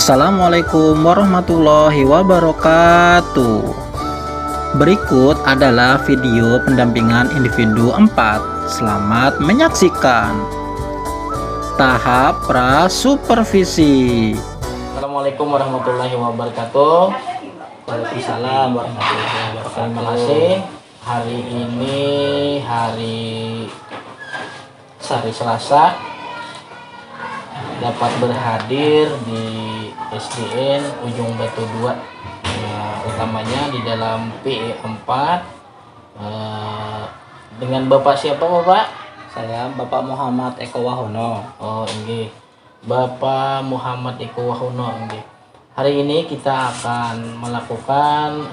Assalamualaikum warahmatullahi wabarakatuh. Berikut adalah video pendampingan individu 4. Selamat menyaksikan. Tahap pra-supervisi. Assalamualaikum warahmatullahi wabarakatuh. Waalaikumsalam warahmatullahi wabarakatuh. Terima kasih. Hari ini hari Selasa dapat berhadir di SDN Ujung Batu 2, utamanya di dalam PE 4 dengan Bapak siapa Bapak? Saya Bapak Muhammad Eko Wahono. Oh nggih. Bapak Muhammad Eko Wahono nggih. Hari ini kita akan melakukan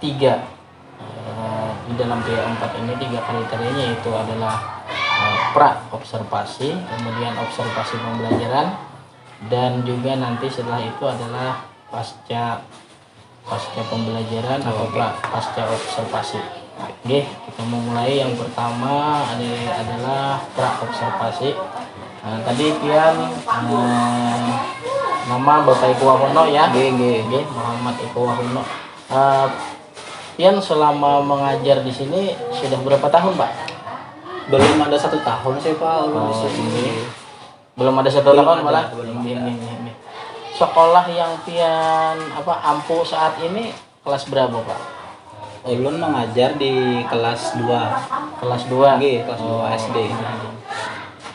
3 di dalam PE 4 ini 3 kriterianya, yaitu adalah pra observasi, kemudian observasi pembelajaran, dan juga nanti setelah itu adalah pasca pembelajaran atau pasca observasi. Oke, kita memulai. Yang pertama adalah pra observasi. Tadi pian nama Bapak Eko Wahono ya. Muhammad Eko Wahono. Pian selama mengajar di sini sudah berapa tahun, Pak? Belum ada 1 tahun sih Pak. Belum ada 1 tahun malah. Ini. Sekolah yang pian ampuh saat ini kelas berapa Pak? Ulun mengajar di kelas 2. Kelas 2. Kelas 2 SD.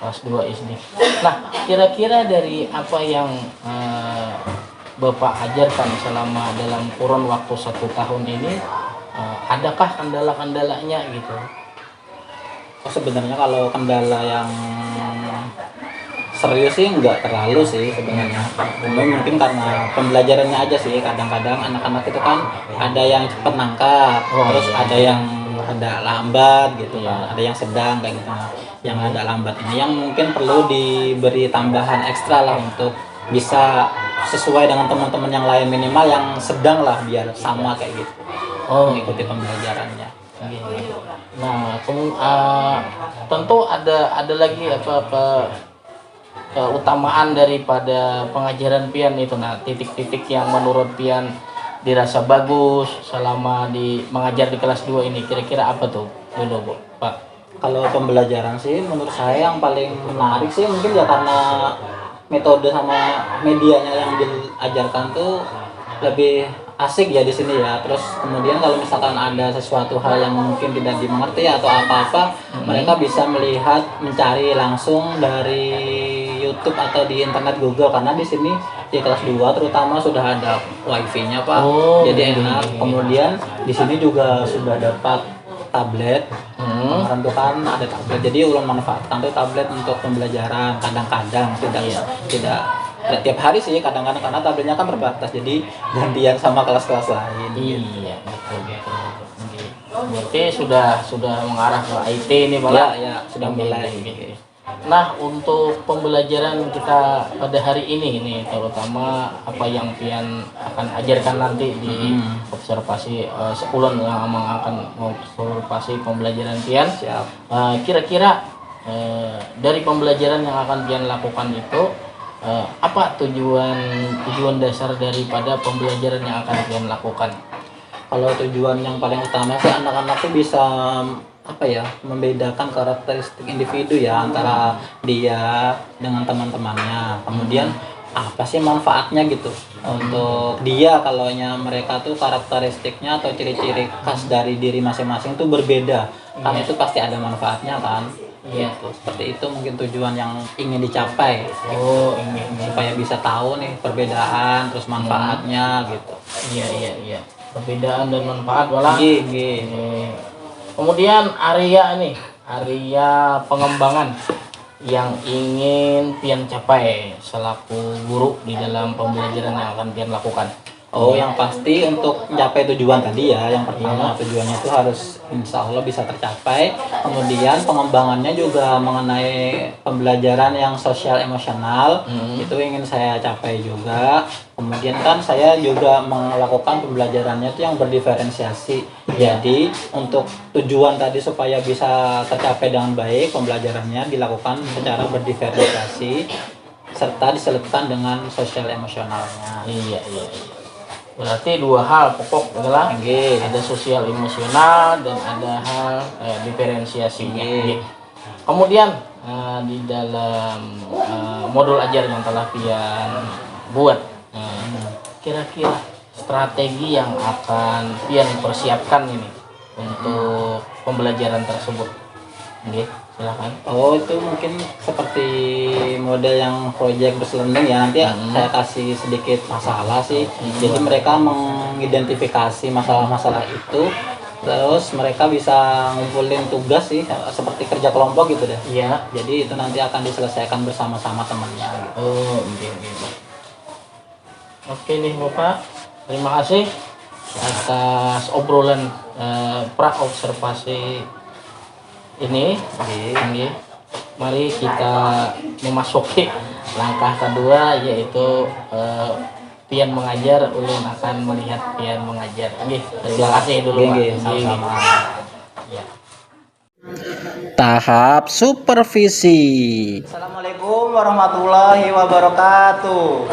Kelas 2 SD. Nah, kira-kira dari apa yang Bapak ajarkan selama dalam kurun waktu 1 tahun ini, adakah kendala-kendalanya gitu? Sebenarnya kalau kendala yang serius sih nggak terlalu sih sebenarnya. Mungkin karena pembelajarannya aja sih. Kadang-kadang anak-anak itu kan ada yang cepat nangkap, terus ada yang ada lambat gitu kan, ada yang sedang kayak gitu. Yang ada lambat ini yang mungkin perlu diberi tambahan ekstra lah untuk bisa sesuai dengan teman-teman yang lain, minimal yang sedang lah biar sama kayak gitu. Mengikuti pembelajarannya. Nah, tentu ada lagi keutamaan daripada pengajaran pian itu. Nah, titik-titik yang menurut pian dirasa bagus selama mengajar di kelas 2 ini, kira-kira apa tuh dulu Pak? Kalau pembelajaran sih menurut saya yang paling menarik sih mungkin ya karena metode sama medianya yang diajarkan tuh lebih asik ya di sini ya. Terus kemudian kalau misalkan ada sesuatu hal yang mungkin tidak dimengerti atau apa-apa, mereka bisa mencari langsung dari YouTube atau di internet Google, karena di sini di kelas 2 terutama sudah ada wifi-nya Pak. Jadi enak. Kemudian di sini juga sudah dapat tablet. Kemarin tuh kan ada tablet. Jadi ulun manfaatkan tuh tablet untuk pembelajaran. Kadang-kadang tidak tiap hari sih, kadang-kadang karena tabletnya kan terbatas, jadi gantian sama kelas-kelas lain. Iya, betul. Berarti sudah mengarah ke IT ini malah. Ya, sudah mulai. Nah, untuk pembelajaran kita pada hari ini terutama apa yang pian akan ajarkan nanti di observasi sebulan yang akan observasi pembelajaran pian. Kira-kira dari pembelajaran yang akan pian lakukan itu, apa tujuan dasar daripada pembelajaran yang akan kalian lakukan? Kalau tujuan yang paling utama sih anak-anak tuh bisa membedakan karakteristik individu ya antara dia dengan teman-temannya. Kemudian apa sih manfaatnya gitu untuk dia, kalaunya mereka tuh karakteristiknya atau ciri-ciri khas dari diri masing-masing tuh berbeda. Kan itu pasti ada manfaatnya kan. Iya, seperti itu mungkin tujuan yang ingin dicapai. Supaya bisa tahu nih perbedaan terus manfaatnya gitu. Iya. Perbedaan dan manfaat malah. Kemudian area pengembangan yang ingin pian capai selaku guru di dalam pembelajaran yang akan pian lakukan. Yang pasti untuk mencapai tujuan tadi ya, yang pertama tujuannya itu harus insya Allah bisa tercapai. Kemudian pengembangannya juga mengenai pembelajaran yang sosial emosional, itu ingin saya capai juga. Kemudian kan saya juga melakukan pembelajarannya itu yang berdiferensiasi. Jadi untuk tujuan tadi supaya bisa tercapai dengan baik, pembelajarannya dilakukan secara berdiferensiasi. serta diselipkan dengan sosial emosionalnya. Iya. Berarti dua hal pokok adalah ada sosial emosional dan ada hal diferensiasinya. Nggih. Kemudian di dalam modul ajar yang telah Pian buat, kira-kira strategi yang akan Pian persiapkan ini untuk pembelajaran tersebut. Oke, silakan. Oh, itu mungkin seperti model yang project learning ya, nanti saya kasih sedikit masalah sih. Jadi mereka mengidentifikasi masalah-masalah itu, terus mereka bisa ngumpulin tugas sih, seperti kerja kelompok gitu deh. Iya. Jadi itu nanti akan diselesaikan bersama-sama temannya gitu. Oh, oke. Oke nih Bapak, terima kasih atas obrolan pra-observasi ini. Oke. Mari kita memasuki langkah kedua, yaitu Pian mengajar, ulun akan melihat Pian mengajar. Oke, terima kasih dulu Pak. Sama-sama. Ya. Tahap supervisi. Assalamualaikum warahmatullahi wabarakatuh.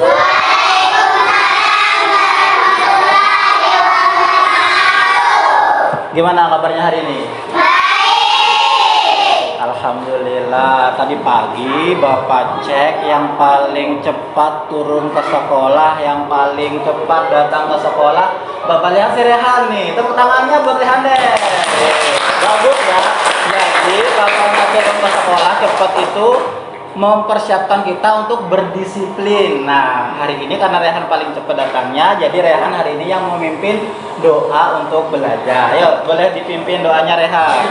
Gimana kabarnya hari ini? Alhamdulillah. Tadi pagi Bapak cek yang paling cepat turun ke sekolah, yang paling cepat datang ke sekolah. Bapak lihat si Rehan nih. Tepuk tangannya buat Rehan deh. Bagus ya. Jadi Bapak turun ke sekolah cepat itu mempersiapkan kita untuk berdisiplin. Nah, hari ini karena Rehan paling cepat datangnya, jadi Rehan hari ini yang memimpin doa untuk belajar. Ayo, boleh dipimpin doanya Rehan.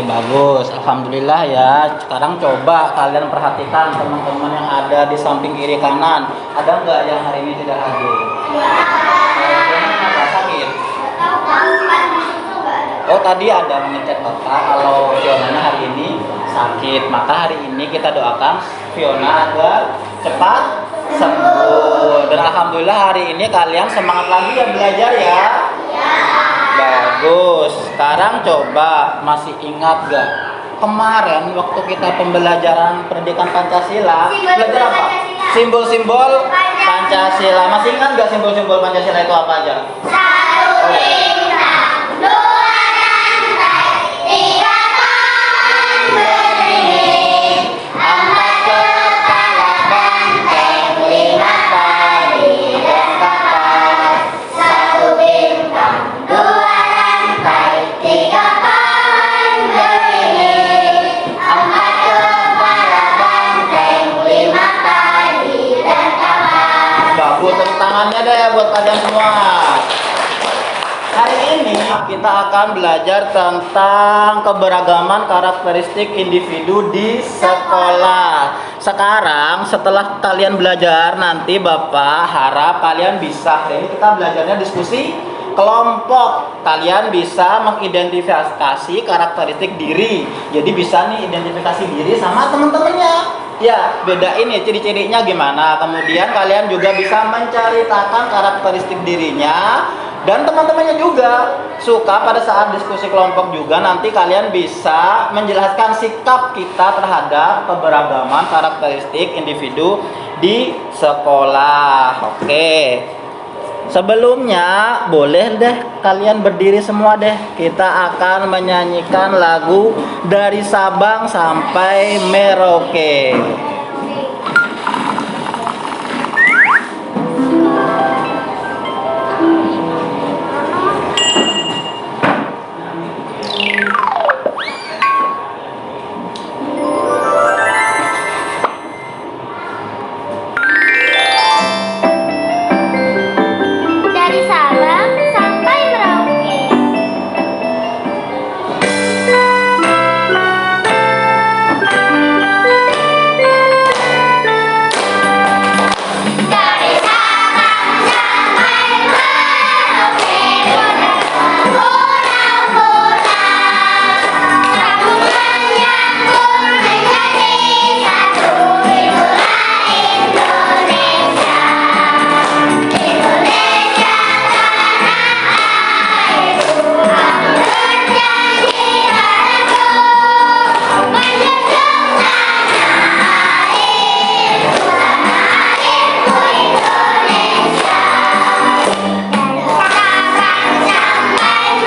Bagus, alhamdulillah ya. Sekarang coba kalian perhatikan teman-teman yang ada di samping kiri kanan. Ada nggak yang hari ini tidak hadir? Kenapa sakit? Oh, tadi ada mengecek bapak kalau Fionanya hari ini sakit. Maka hari ini kita doakan Fiona agar cepat sembuh. Dan alhamdulillah hari ini kalian semangat lagi ya belajar ya. Bagus. Sekarang coba masih ingat gak kemarin waktu kita pembelajaran pendidikan Pancasila belajar apa? Simbol-simbol Pancasila. Masih ingat gak simbol-simbol Pancasila itu apa aja? Oh, ya. Bagus, tepuk tangannya deh buat kalian semua. Hari ini kita akan belajar tentang keberagaman karakteristik individu di sekolah. Sekarang setelah kalian belajar, nanti Bapak harap kalian bisa, hari ini kita belajarnya diskusi kelompok. Kalian bisa mengidentifikasi karakteristik diri. Jadi bisa nih identifikasi diri sama teman-temannya. Ya, beda ini ciri-cirinya gimana. Kemudian kalian juga bisa menceritakan karakteristik dirinya. Dan teman-temannya juga suka pada saat diskusi kelompok juga nanti kalian bisa menjelaskan sikap kita terhadap keberagaman karakteristik individu di sekolah. Oke. Sebelumnya boleh deh kalian berdiri semua deh. Kita akan menyanyikan lagu dari Sabang sampai Merauke. Dari Sabang sampai Merauke. Dari Sabang sampai Merauke, pulau-pulau, sambung menyambung menjadi satu, itulah Indonesia. Indonesia tanah airku, aku berjanji padamu, menjunjung tanah airku, Indonesia. Dari Sabang sampai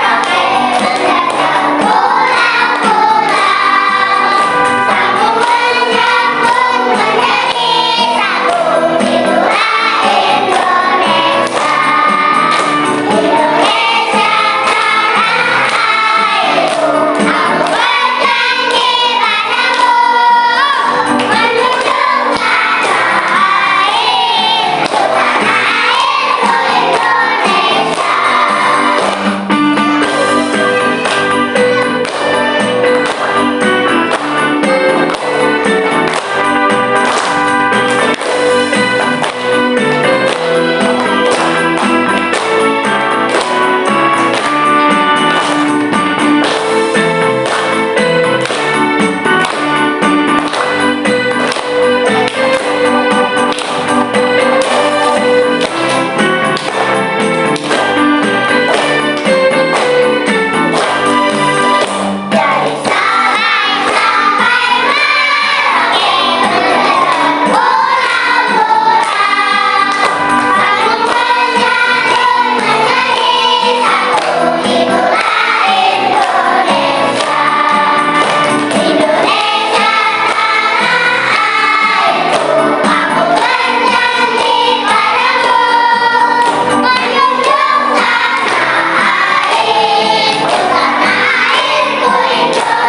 Merauke, menjajah pulau-pulau, sambung menyambung menjadi satu, itulah Indonesia. Indonesia tanah airku, aku berjanji padamu, menjunjung tanah airku, Indonesia. Dari Sabang sampai Merauke, menjajah pulau-pulau, sambung menyambung menjadi satu, itulah Indonesia. Indonesia tanah airku, aku berjanji padamu, menjunjung tanah airku, Indonesia.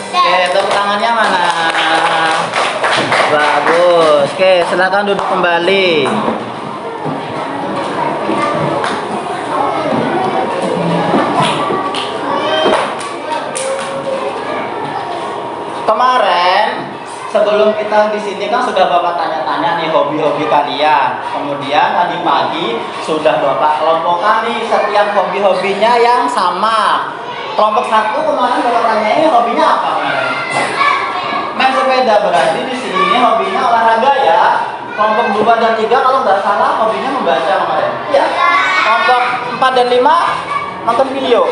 Oke, tepuk tangannya mana? Bagus. Oke, silakan duduk kembali. Kemarin sebelum kita di sini kan sudah Bapak tanya-tanya nih hobi-hobi kalian. Kemudian tadi pagi sudah Bapak kelompokkan nih setiap hobi-hobinya yang sama. Kelompok 1 kemarin Bapak tanya ini hobinya apa kemarin? Main sepeda, berarti di sini hobinya olahraga ya. Kelompok 2 dan 3 kalau nggak salah hobinya membaca kemarin. Iya. Kelompok 4 dan 5 nonton video.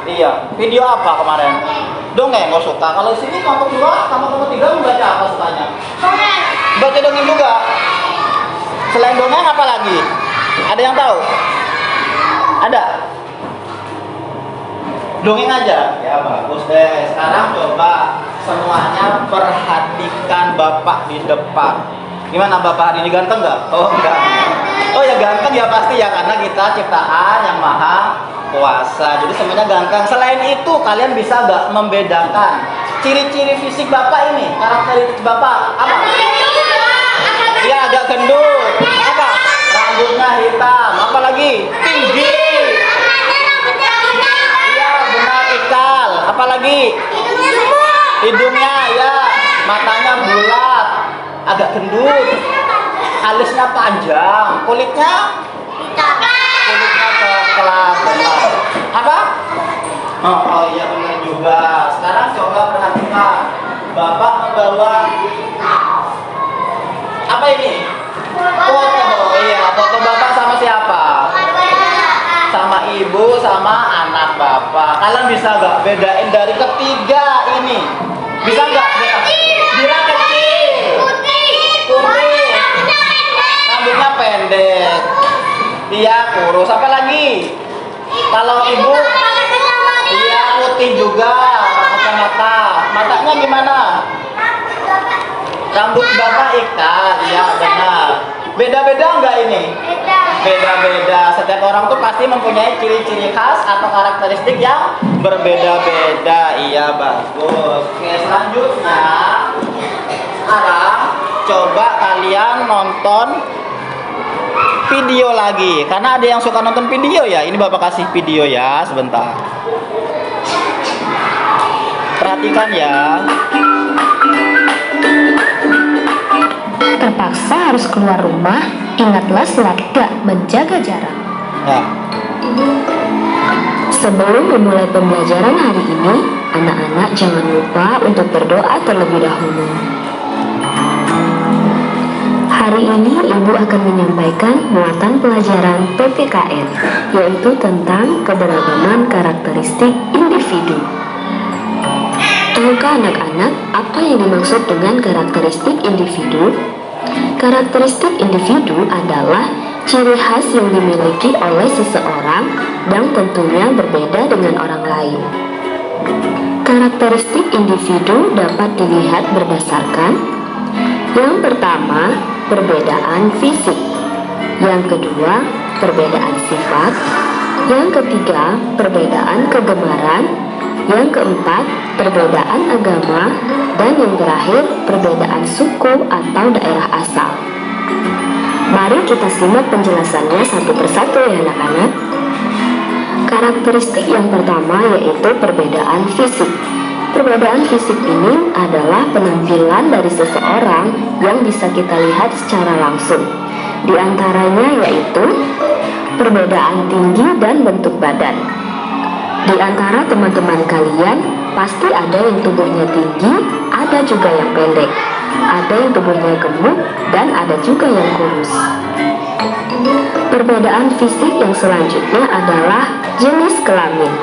Iya. Video apa kemarin? Dongeng nggak suka. Kalau sini kelompok 2 sama kelompok 3 membaca apa sukanya? Dongeng. Baca dongeng juga. Selain dongeng apa lagi? Ada yang tahu? Ada? Dongeng aja. Ya bagus deh. Sekarang coba semuanya perhatikan Bapak di depan. Gimana Bapak hari ini ganteng nggak? Oh enggak. Oh ya ganteng ya pasti ya karena kita ciptaan yang maha kuasa. Jadi semuanya ganteng. Selain itu kalian bisa nggak membedakan ciri-ciri fisik Bapak ini? Karakteristik Bapak apa? Iya agak gendut. Apa? Rambutnya hitam. Apa lagi? Tinggi. Iya benar ikal. Apa lagi? Hidungnya ya. Matanya bulat. Agak gendut, alisnya panjang, kulitnya coklat. Apa? Oh iya benar juga. Sekarang coba perhatikan, Bapak membawa apa ini? Foto. Iya, foto Bapak sama siapa? Sama ibu, sama anak Bapak. Kalian bisa nggak bedain dari ketiga ini? Bisa nggak? Dira kecil. Kurus, rambutnya pendek, dia kurus. Apa lagi? Kalau ibu, dia putih juga, kacamata. Matanya gimana? Rambut Bapak ikal, ya benar. Beda-beda enggak ini? Beda-beda. Setiap orang tuh pasti mempunyai ciri-ciri khas atau karakteristik yang berbeda-beda. Iya bagus. Oke selanjutnya, sekarang coba kalian nonton video lagi karena ada yang suka nonton video ya. Ini Bapak kasih video ya sebentar. Perhatikan ya. Terpaksa harus keluar rumah, ingatlah selalu menjaga jarak. Ya. Sebelum memulai pembelajaran hari ini, anak-anak jangan lupa untuk berdoa terlebih dahulu. Hari ini Ibu akan menyampaikan muatan pelajaran PPKN, yaitu tentang keberagaman karakteristik individu. Tahukah anak-anak apa yang dimaksud dengan karakteristik individu? Karakteristik individu adalah ciri khas yang dimiliki oleh seseorang dan tentunya berbeda dengan orang lain. Karakteristik individu dapat dilihat berdasarkan yang pertama, perbedaan fisik. Yang kedua, perbedaan sifat. Yang ketiga, perbedaan kegemaran. Yang keempat, perbedaan agama. Dan yang terakhir, perbedaan suku atau daerah asal. Mari kita simak penjelasannya satu persatu ya anak-anak. Karakteristik yang pertama yaitu perbedaan fisik. Perbedaan fisik ini adalah penampilan dari seseorang yang bisa kita lihat secara langsung. Di antaranya yaitu perbedaan tinggi dan bentuk badan. Di antara teman-teman kalian pasti ada yang tubuhnya tinggi, ada juga yang pendek. Ada yang tubuhnya gemuk dan ada juga yang kurus. Perbedaan fisik yang selanjutnya adalah jenis kelamin.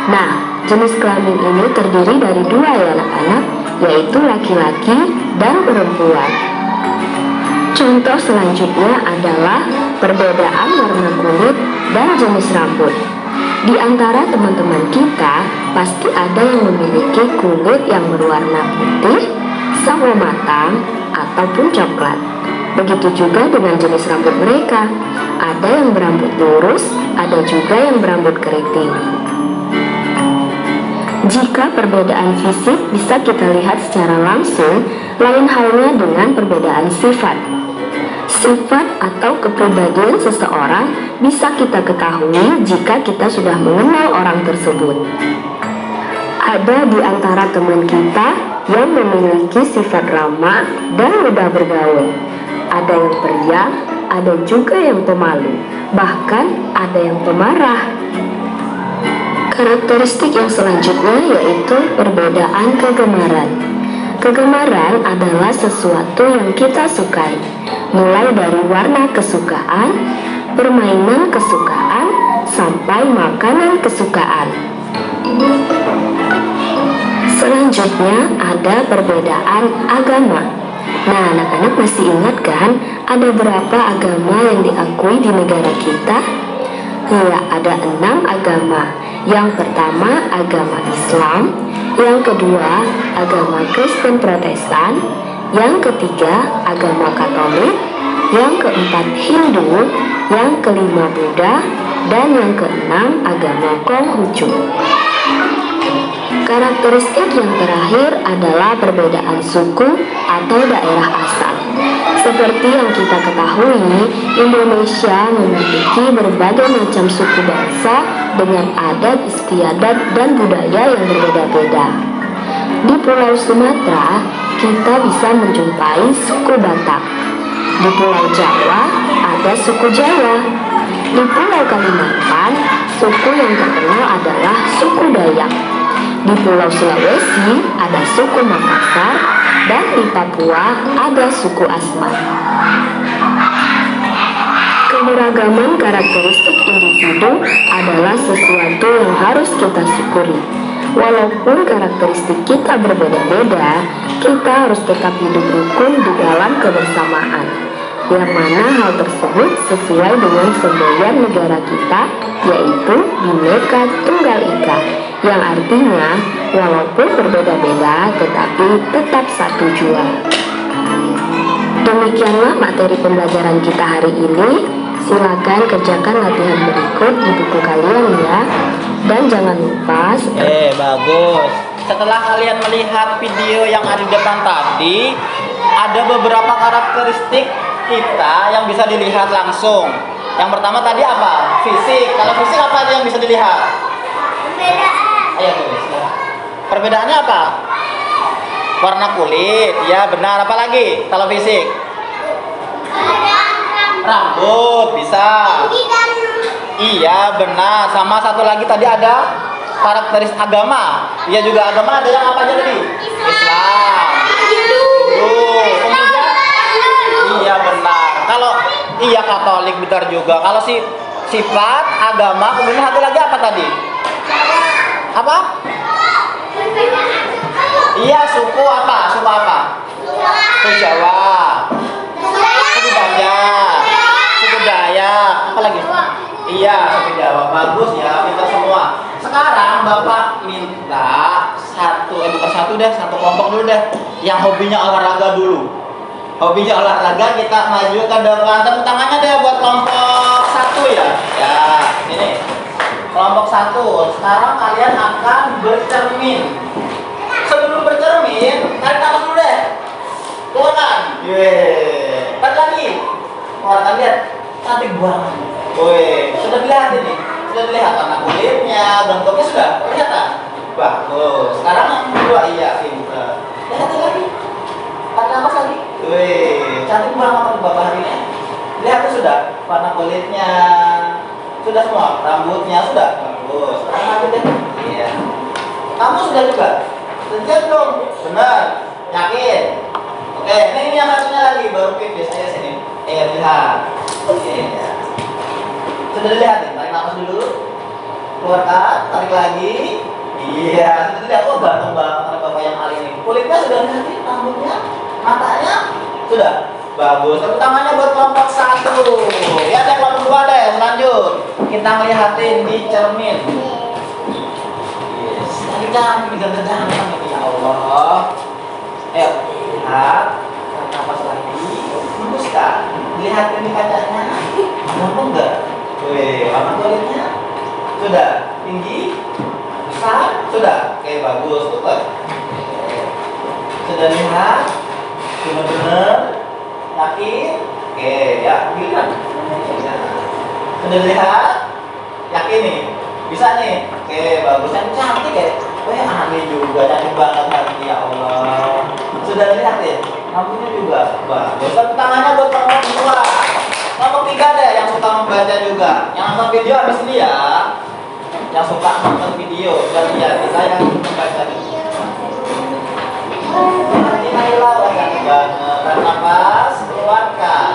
Nah, jenis kelamin ini terdiri dari dua ya anak-anak, yaitu laki-laki dan perempuan. Contoh selanjutnya adalah perbedaan warna kulit dan jenis rambut. Di antara teman-teman kita, pasti ada yang memiliki kulit yang berwarna putih, sawo matang, ataupun coklat. Begitu juga dengan jenis rambut mereka. Ada yang berambut lurus, ada juga yang berambut keriting. Jika perbedaan fisik bisa kita lihat secara langsung, lain halnya dengan perbedaan sifat. Sifat atau kepribadian seseorang bisa kita ketahui jika kita sudah mengenal orang tersebut. Ada di antara teman kita yang memiliki sifat ramah dan mudah bergaul. Ada yang periang, ada juga yang pemalu, bahkan ada yang pemarah. Karakteristik yang selanjutnya yaitu perbedaan kegemaran. Kegemaran adalah sesuatu yang kita sukai, mulai dari warna kesukaan, permainan kesukaan, sampai makanan kesukaan. Selanjutnya ada perbedaan agama. Nah, anak-anak masih ingat kan ada berapa agama yang diakui di negara kita? Ya, ada 6 agama. Yang pertama agama Islam, yang kedua agama Kristen Protestan, yang ketiga agama Katolik, yang keempat Hindu, yang kelima Buddha, dan yang keenam agama Konghucu. Karakteristik yang terakhir adalah perbedaan suku atau daerah asal. Seperti yang kita ketahui, Indonesia memiliki berbagai macam suku bangsa dengan adat istiadat dan budaya yang berbeda-beda. Di Pulau Sumatera, kita bisa menjumpai suku Batak. Di Pulau Jawa, ada suku Jawa. Di Pulau Kalimantan, suku yang terkenal adalah suku Dayak. Di Pulau Sulawesi ada suku Makassar, dan di Papua ada suku Asmat. Keberagaman karakteristik individu adalah sesuatu yang harus kita syukuri. Walaupun karakteristik kita berbeda-beda, kita harus tetap hidup rukun di dalam kebersamaan. Yang mana hal tersebut sesuai dengan semboyan negara kita, yaitu Bhinneka Tunggal Ika, yang artinya walaupun berbeda-beda tetapi tetap satu jua. Demikianlah materi pembelajaran kita hari ini. Silakan kerjakan latihan berikut di buku kalian ya. Dan jangan lupa Bagus. Setelah kalian melihat video yang ada di depan tadi, ada beberapa karakteristik kita yang bisa dilihat langsung. Yang pertama tadi apa? Fisik. Kalau fisik apa aja yang bisa dilihat? Perbedaan. Ayo tulis. Perbedaannya apa? Warna kulit. Ya benar. Apa lagi? Kalau fisik? Rambut bisa. Iya benar. Sama satu lagi tadi ada karakteristik agama. Iya juga agama ada yang apa aja tadi? Islam. Hindu. Kemudian iya benar. Kalau iya Katolik benar juga. Kalau sifat agama kemudian satu lagi apa tadi? Apa? Iya suku apa? Suku apa? Suku Jawa. Suku Banjar. Suku Dayak. Apa lagi? Iya suku Jawa. Bagus ya kita semua. Sekarang Bapak minta satu kelompok dulu deh. Yang hobinya olahraga dulu. Hobinya olahraga kita maju ke depan. Tepuk tangannya deh buat kelompok 1 ya. Ya ini kelompok 1. Sekarang kalian akan bercermin. Sebelum bercermin, tarik nafas dulu deh. Keluarkan. Yeay. Tarik lagi. Keluarkan lihat. Cantik banget. Woi, sudah dilihat ini. Sudah dilihat warna kulitnya, bentuknya sudah kelihatan. Bagus. Sekarang yang kedua iya pintar. Lihat lagi. Tarik nafas lagi. Wih, cantik banget Bapak hari ini. Lihat tuh sudah warna kulitnya. Sudah semua, rambutnya sudah. Bagus. Sekarang lagi deh. Iya. Kamu sudah juga? Sudah dong. Benar. Yakin? Oke, ini yang satunya lagi baru pipis aja sini. Lihat. Oke. Ya. Sudah dilihat nih, tarik nafas dulu. Keluarkan, tarik lagi. Iya, sudah dilihat. Oh, ganteng banget Bapak yang kali ini. Kulitnya sudah lihat, rambutnya, matanya sudah. Bagus. Tepuk tangannya buat kelompok 1. Ya, ada kelompok 2 deh. Lanjut. Kita ngeliatin di cermin. Yes. Tadi cantik, ganteng-ganteng ini ya Allah. Ayo, lihat. Tarik nafas lagi. Bagus kan? Lihatin di kacanya. Gampang enggak? Wih, warna kulitnya sudah tinggi, besar, sudah. Oke, bagus, super. Sudah lihat, benar-benar yakin. Oke, ya, bilang. Sudah lihat, yakin nih, bisa nih. Oke, bagus, yang cantik ya. Weh, aneh juga, cantik banget hari ya Allah. Sudah lihat ya? Rambutnya juga bagus. Tepuk tangannya buat kelompok 2. Kelompok 3 deh yang suka membaca juga. Yang nonton video habis ini ya. Yang suka nonton video dan lihat saya yang membaca juga. Inilah cantik banget. Tarik nafas, keluarkan.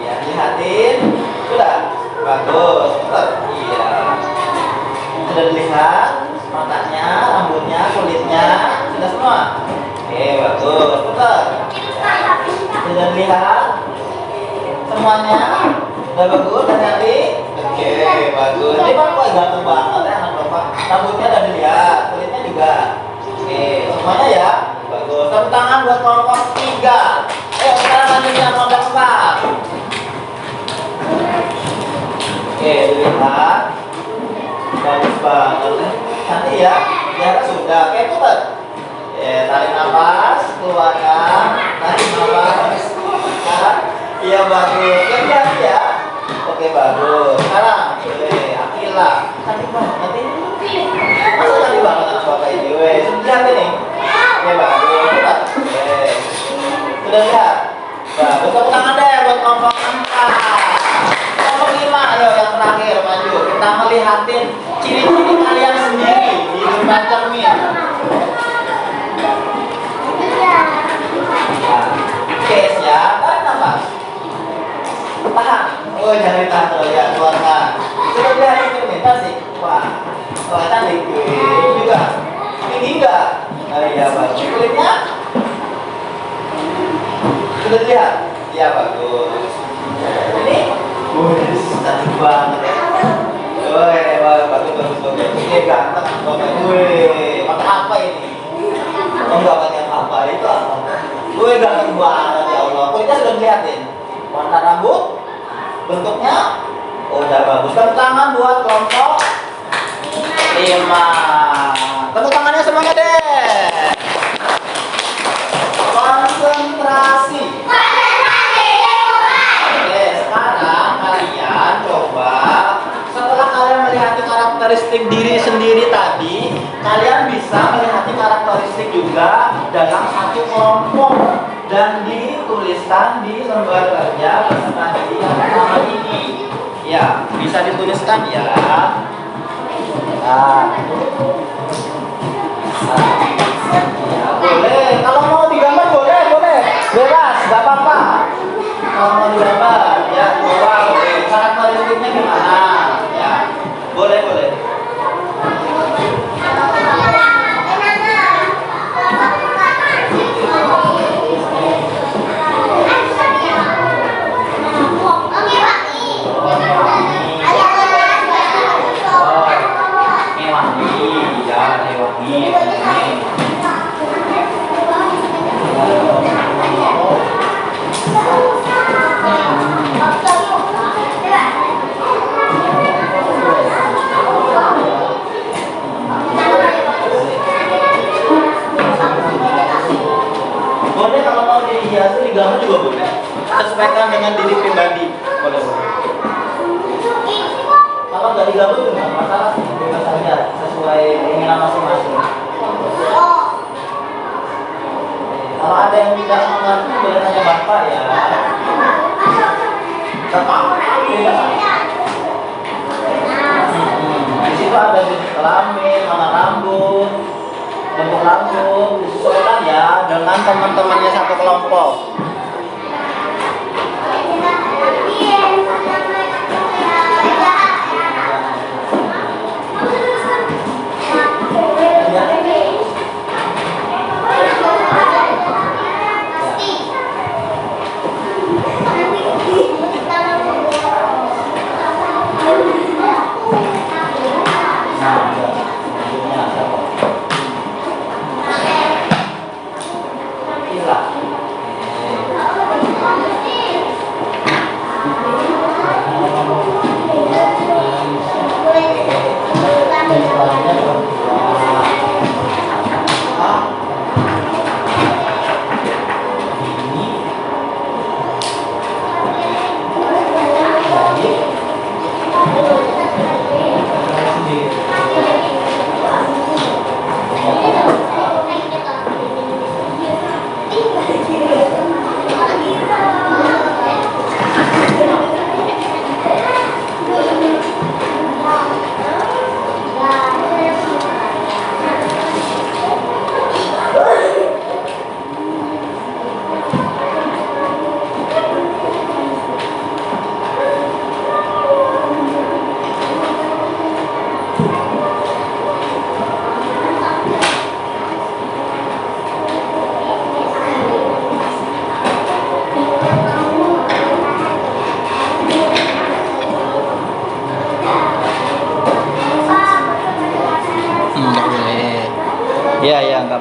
Iya, lihatin. Sudah, bagus. Iya. Sudah dilihat matanya, rambutnya, kulitnya, sudah semua. Oke, bagus. Putar. Sudah dilihat semuanya. Udah bagus, udah cantik. Oke, bagus. Ini Bapak ganteng banget ya anak Bapak. Rambutnya udah dilihat, kulitnya juga. Oke, semuanya ya. Bagus. Tepuk tangan buat kelompok 3. Ayo sekarang lanjutkan kelompok 4. Oke, dilihat. Bagus banget. Nanti ya, biar sudah. Oke, putar. Tarik nafas, keluarkan. Tarik nafas, keluarkan. Iya, bagus. Lihat ya. Oke, bagus. Sekarang, Akila. Cantik banget. Nanti masa cantik banget anak Bapak ini. Lihat ini. Oke, bagus. Putar. Sudah lihat. Bagus. Tepuk tangan deh buat kelompok 4. Kelompok 5, ayo yang terakhir maju. Kita melihatin ciri-ciri kalian sendiri di depan cermin. Kes ya, tarik nafas. Tahan. Oh, jangan ditahan terus ya, keluarkan. Sudah lihat di cermin, cantik. Wah, cantik. Juga. Tinggi enggak? Oh iya, bagus. Kulitnya? Sudah lihat? Iya, bagus. Ini? Cantik banget ya. Bagus. Ini ganteng. Pakai apa ini? Oh, enggak pakai apa, itu apa? Ganteng banget ya Allah. Kulitnya sudah dilihatin. Warna rambut, bentuknya, udah bagus. Tepuk tangan buat kelompok 5. Tepuk tangannya semuanya deh. Konsentrasi. Oke, sekarang kalian coba. Setelah kalian melihat karakteristik diri sendiri tadi, kalian bisa melihat karakteristik juga dalam satu kelompok dan dituliskan di lembar kerja beserta diri yang pertama ini. Ya, bisa dituliskan ya. Ya, boleh. Kalau mau digambar boleh. Bebas, nggak apa-apa. Kalau mau digambar, ya, coba. Karakteristiknya gimana? Ya, boleh. Boleh kalau mau dihias digambar juga boleh. Sesuaikan dengan diri pribadi. Boleh. Kalau nggak digambar juga nggak masalah. Bebas saja sesuai keinginan masing-masing. Kalau ada yang tidak mengerti boleh tanya Bapak ya. Bapak. Di situ ada jenis kelamin, warna rambut, bentuk rambut, disesuaikan ya dengan teman-temannya satu kelompok.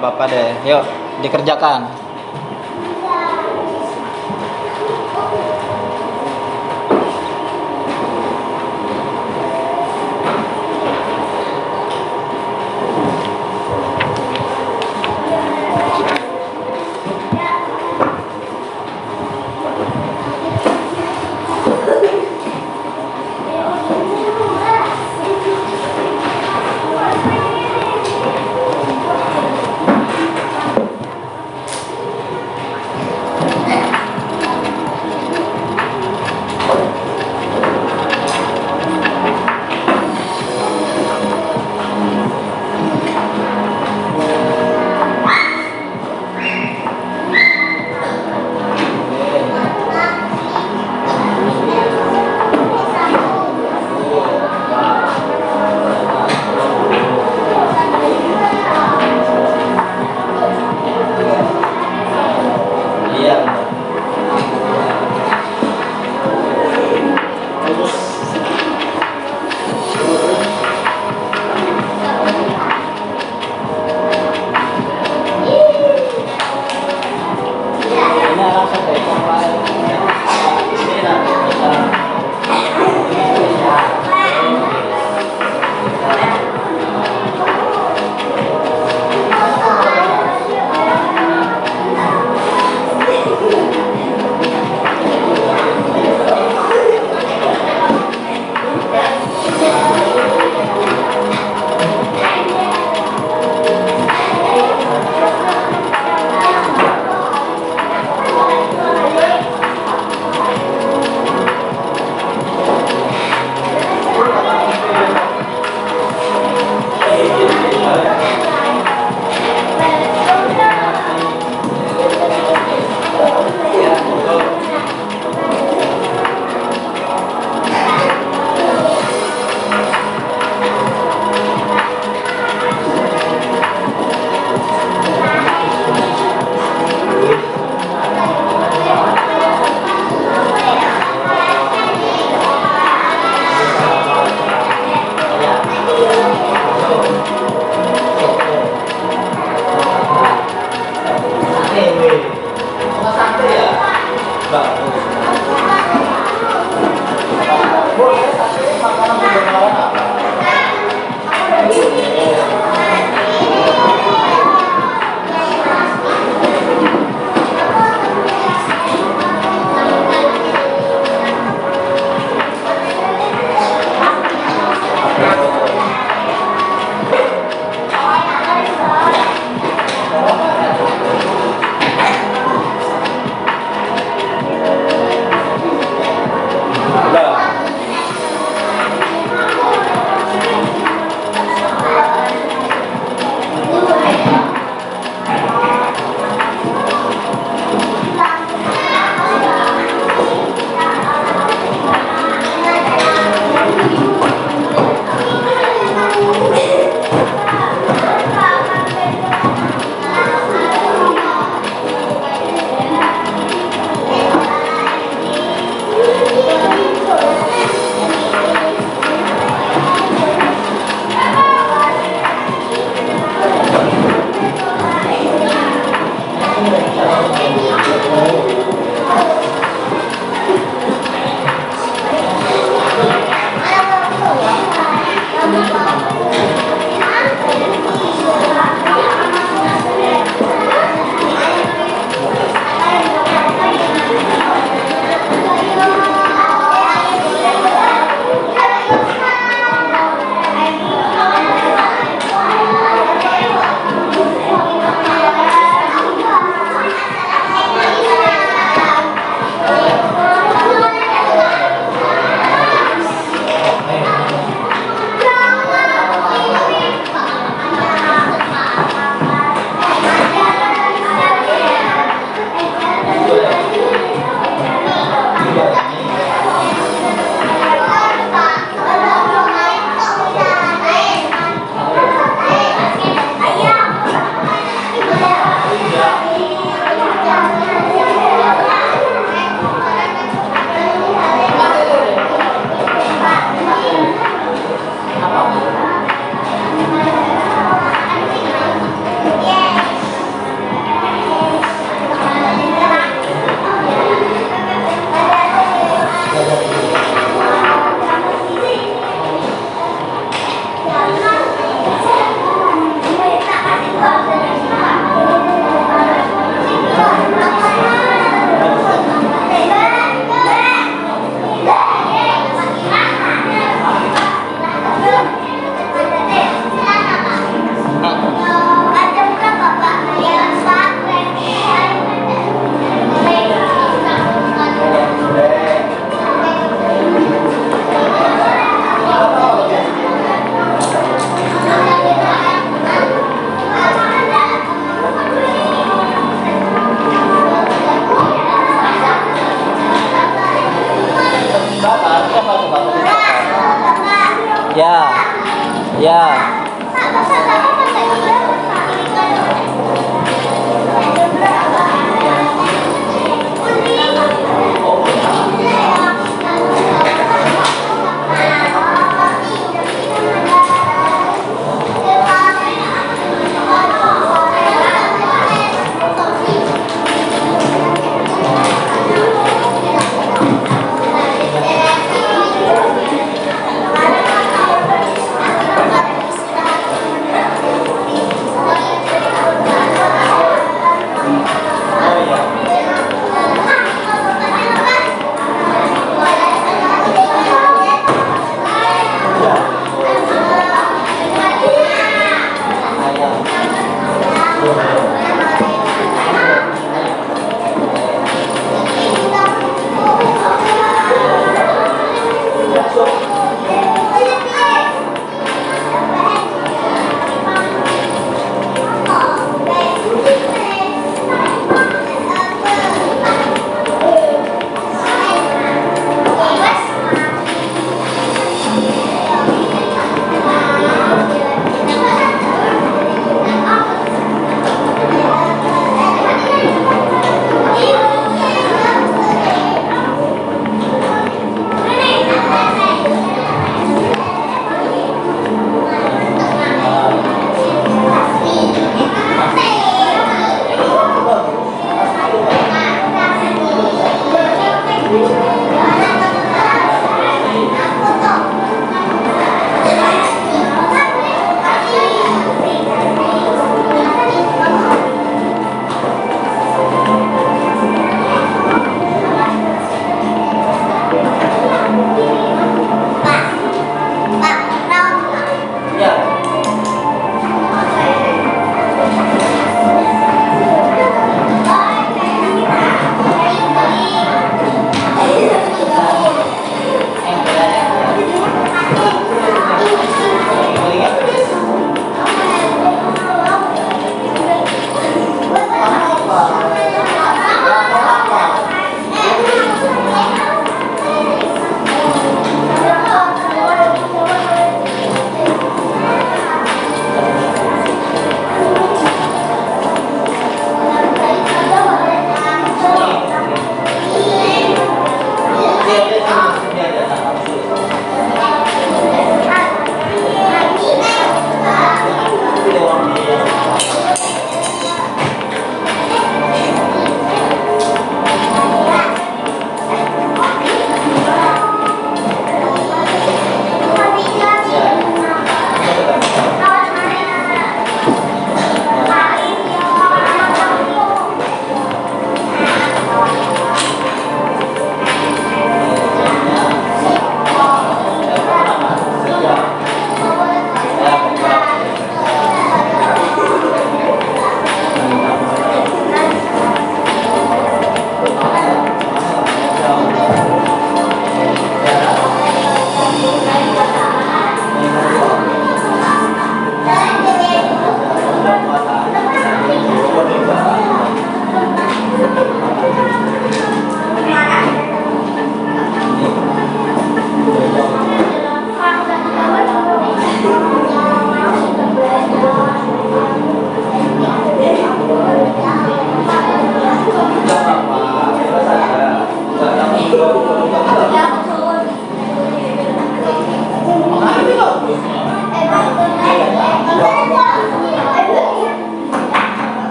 apa-apa deh. Yuk, dikerjakan.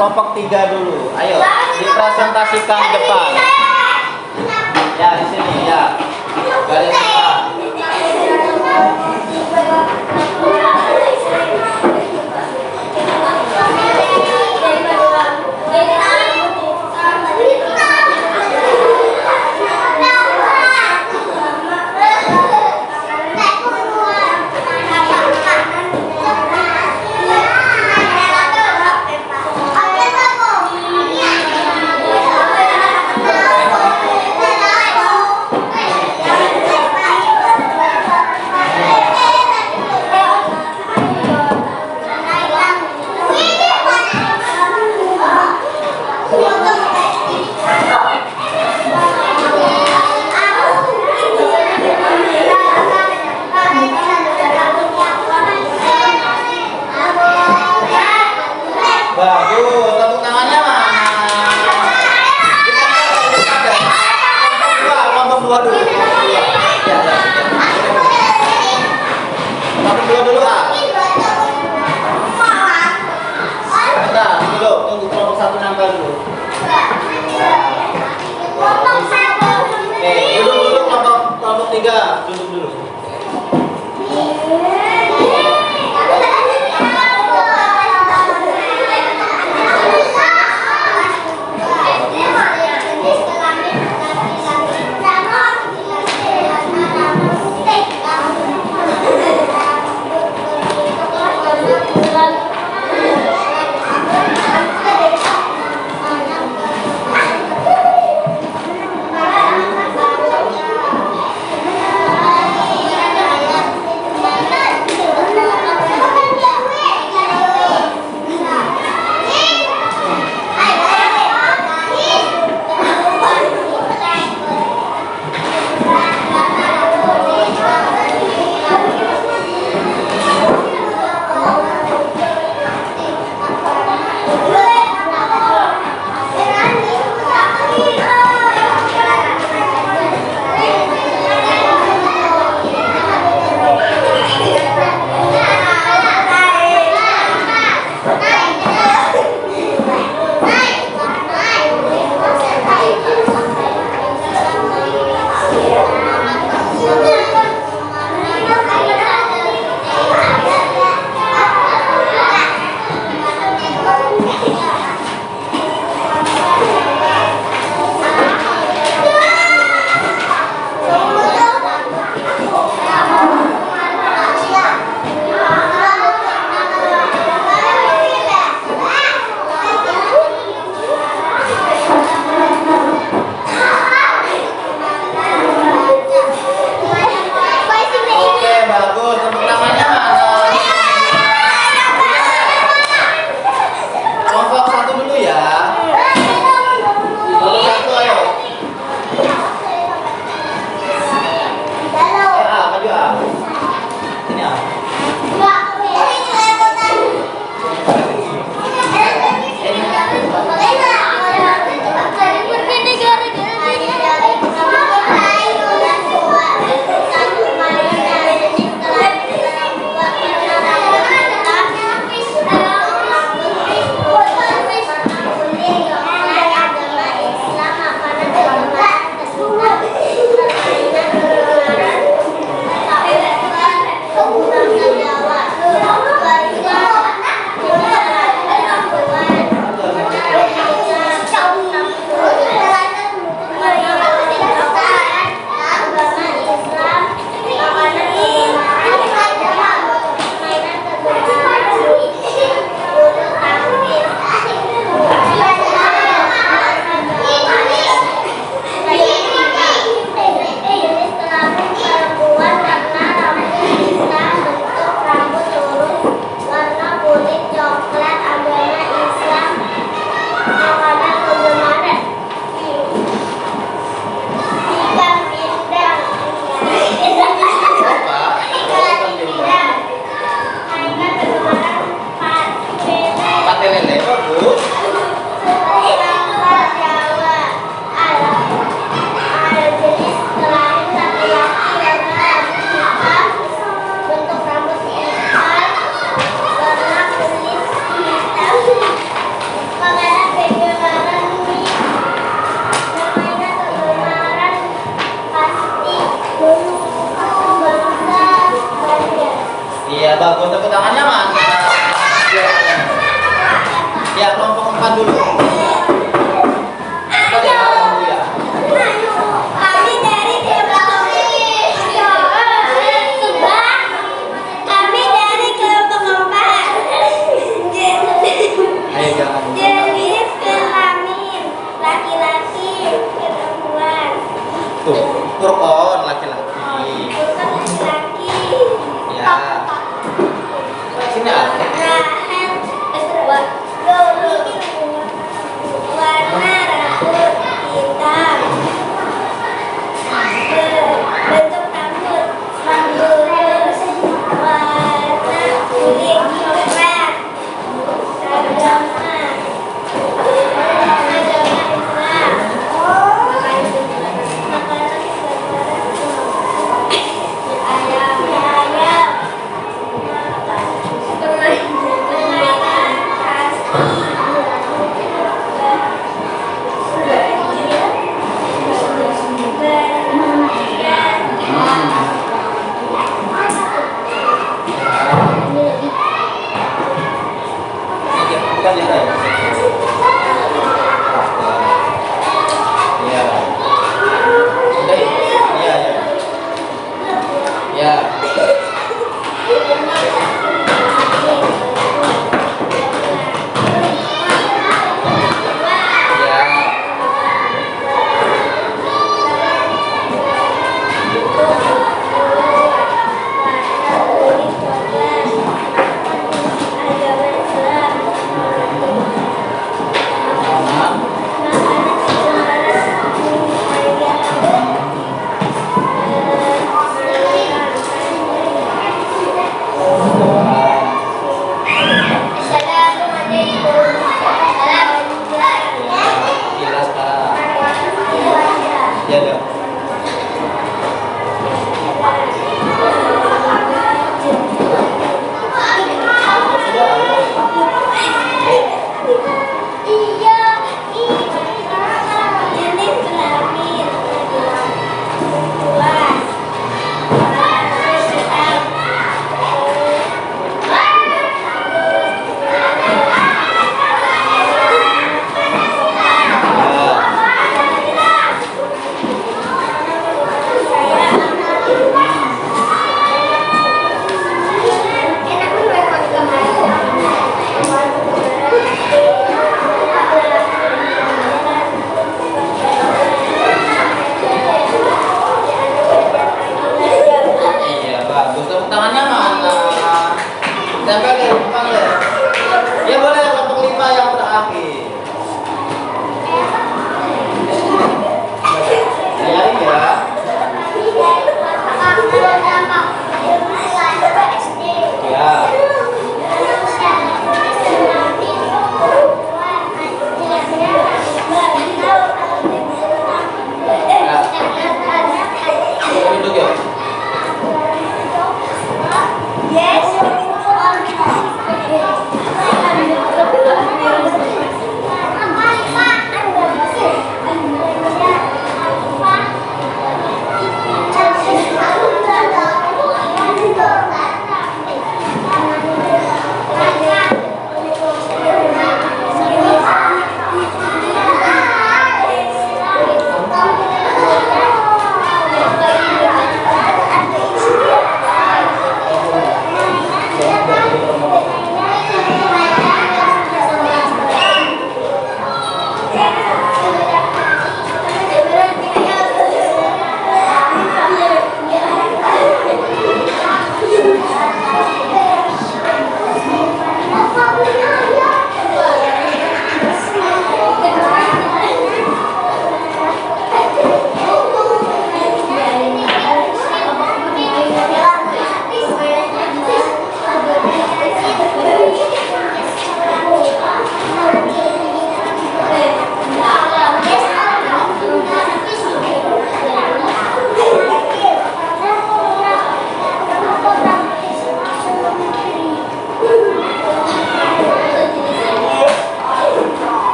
kelompok 3 dulu. Ayo, dipresentasikan depan. Ya, di sini ya. Garis depan. Bagus, tepuk tangannya mana? Kelompok dua dulu. Ya, kelompok dua dulu ah. Bentar, dulu, tunggu kelompok 1 nambah dulu. Duduk kelompok 3, duduk dulu.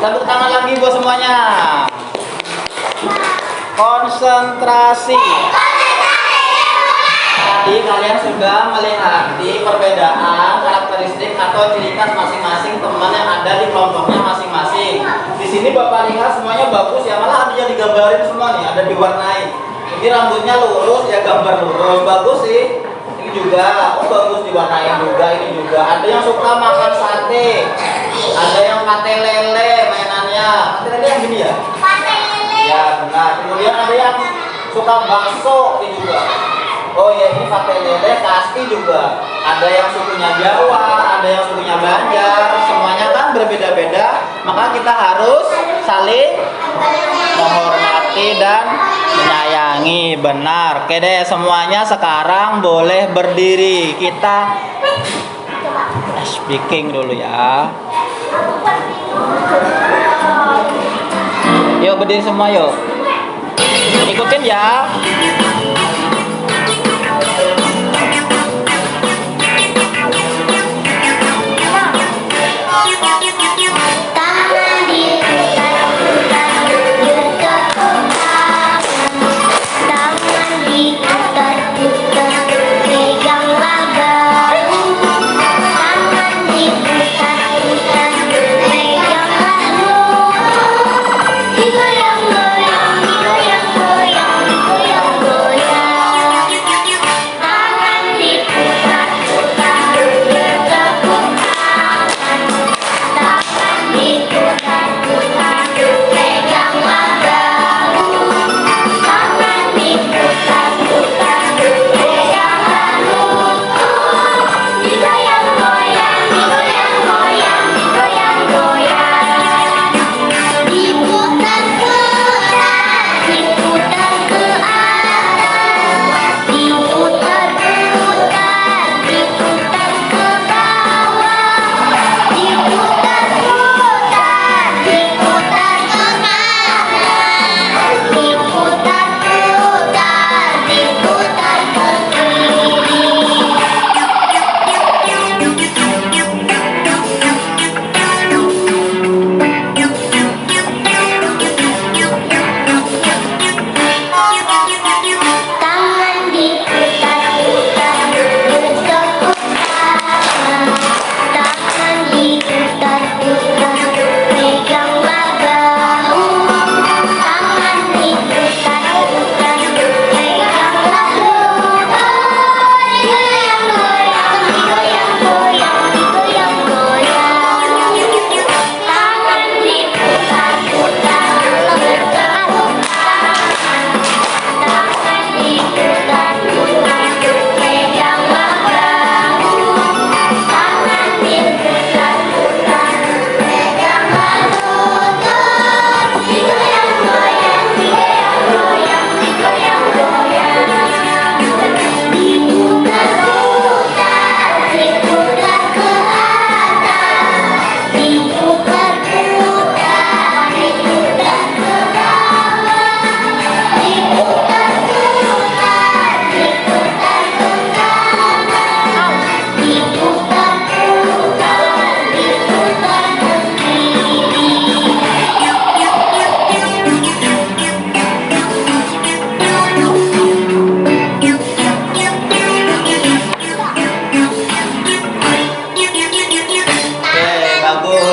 Tepuk tangan lagi buat semuanya. Konsentrasi. Tadi kalian sudah melihat di perbedaan karakteristik atau ciri khas masing-masing teman yang ada di kelompoknya masing-masing. Di sini Bapak lihat semuanya bagus ya, malah ada yang digambarin semua nih, ada diwarnai. Ini rambutnya lurus ya, gambar lurus, bagus sih. Ini juga, oh bagus diwarnain juga, ini juga. Ada yang suka makan sate, ada yang pate lele mainannya. Pate lele yang gini ya? Pate lele. Ya benar. Kemudian ada yang suka bakso, ini juga. Oh ya, ini pate lele pasti juga. Ada yang sukunya Jawa, ada yang sukunya Banjar. Semuanya kan berbeda-beda. Maka kita harus saling menghormati dan menyayangi. Benar. Oke deh, semuanya sekarang boleh berdiri. Kita speaking dulu ya. Yuk berdiri semua yuk. Ikutin ya.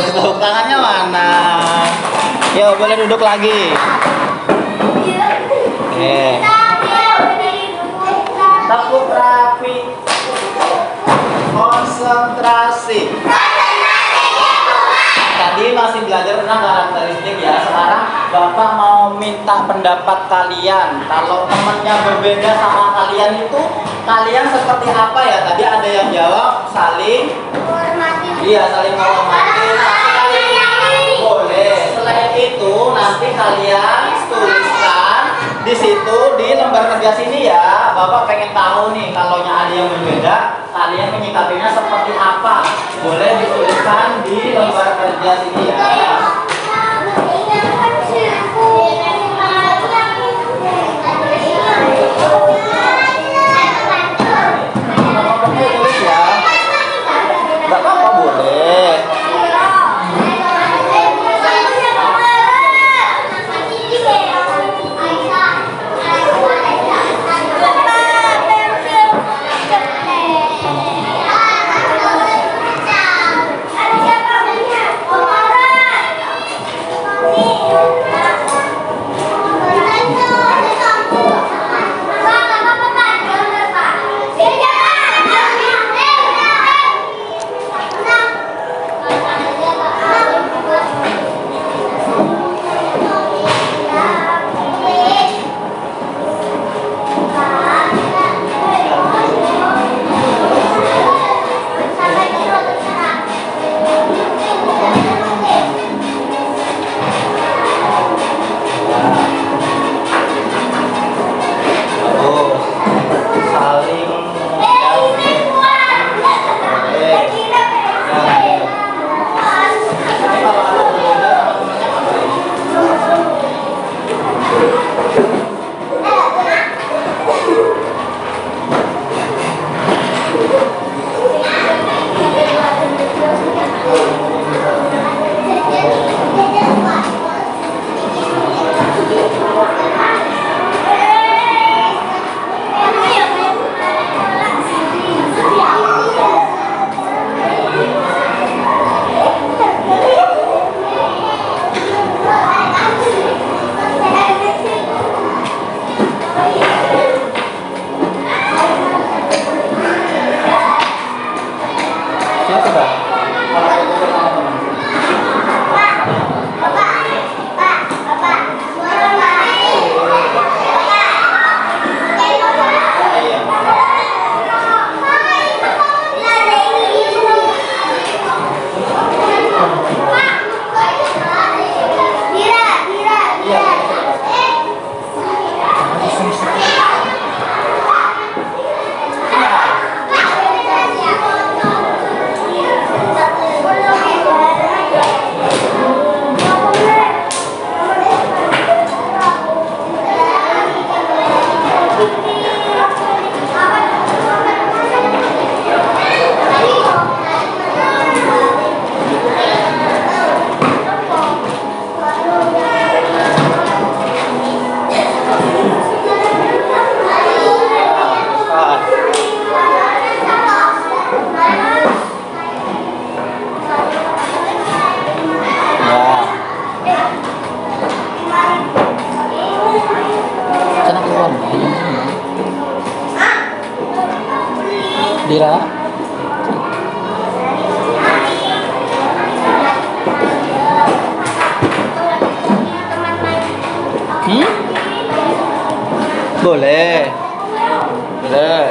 Tepuk tangannya mana? Yuk boleh duduk lagi. Oke. Tepuk rapi. Konsentrasi. Tadi masih belajar tentang karakteristik ya. Sekarang Bapak mau minta pendapat kalian. Kalau temennya berbeda sama kalian itu, kalian seperti apa ya? Tadi ada yang jawab saling iya, saling menghormati. Boleh. Selain itu nanti kalian tuliskan di situ di lembar kerja sini ya. Bapak pengen tahu nih kalau ada yang berbeda, kalian menyikapinya seperti apa? Boleh dituliskan di lembar kerja sini ya. Tulis ya. Nggak apa-apa boleh. Siap sudah. Kalau aku tuker sama teman. Dira. Boleh. Boleh.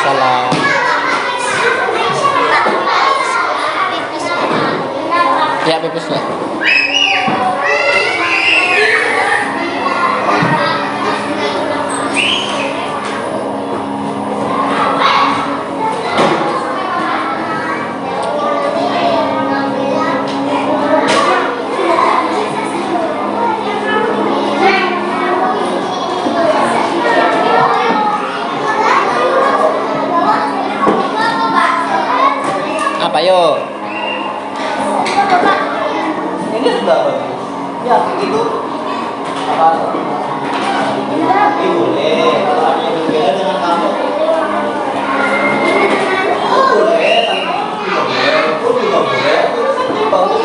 Salam. Ya, pipisnya. Apa yuk? Ini sudah bagus. Ya begitu. Apa? Ini boleh. Tapi yang berbeda dengan kamu. Boleh. Aku juga boleh. Bagus.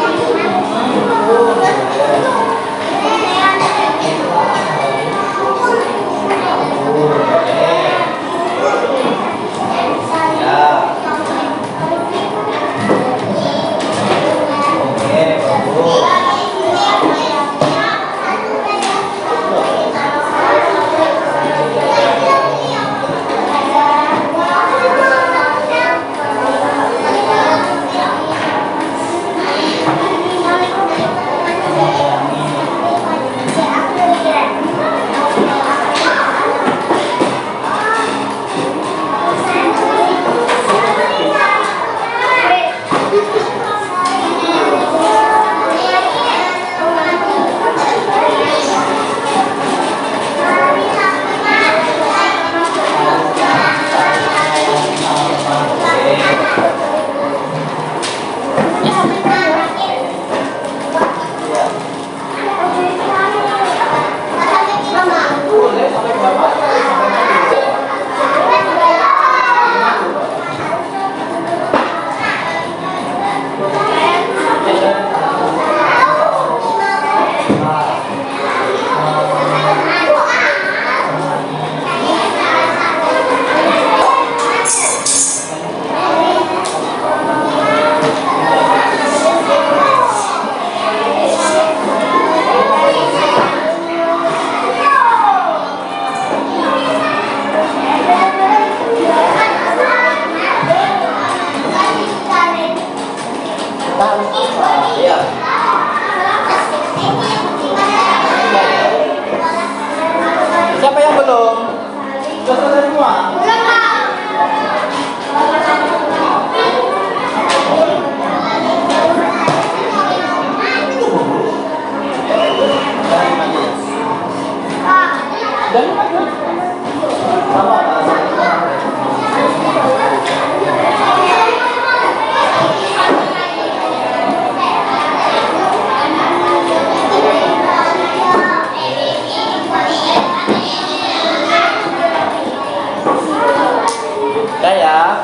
ya.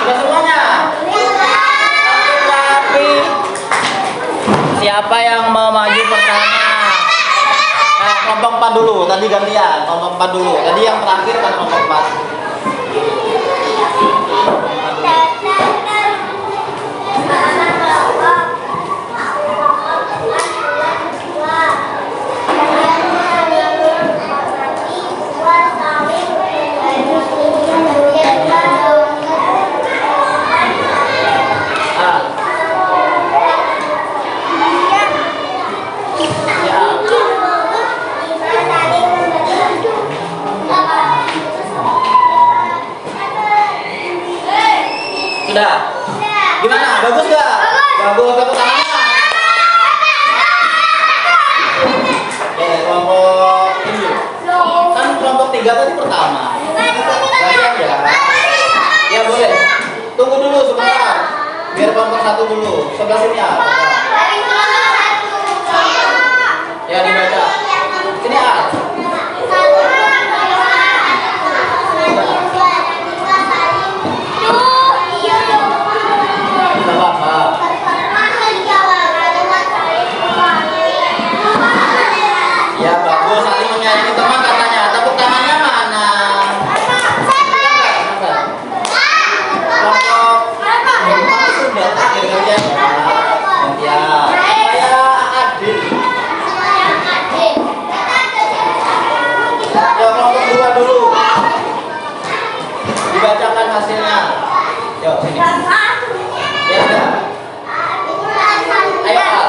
Sudah semuanya? Rapi. Siapa yang mau maju pertama? Nah, kelompok 4 dulu, tadi gantian, kelompok 4 dulu. Tadi yang terakhir kan kelompok 4. Sudah? Gimana? Bagus gak? Bagus, tepuk tangannya. Oke, kelompok ini. Kan kelompok 3 tadi pertama. Gantian ya? Ya boleh. Tunggu dulu sebentar. Biar kelompok 1 dulu. Sebelah sini ya. Ya dibaca. Sini ya. Ya bagus, saling menyayangi teman katanya. Tepuk tangannya mana? Sudah terakhir gantian ya. Gantian. Saya adil. Ya kelompok 2 dulu. Dibacakan hasilnya. Yuk sini. Ya udah. Ayo Al.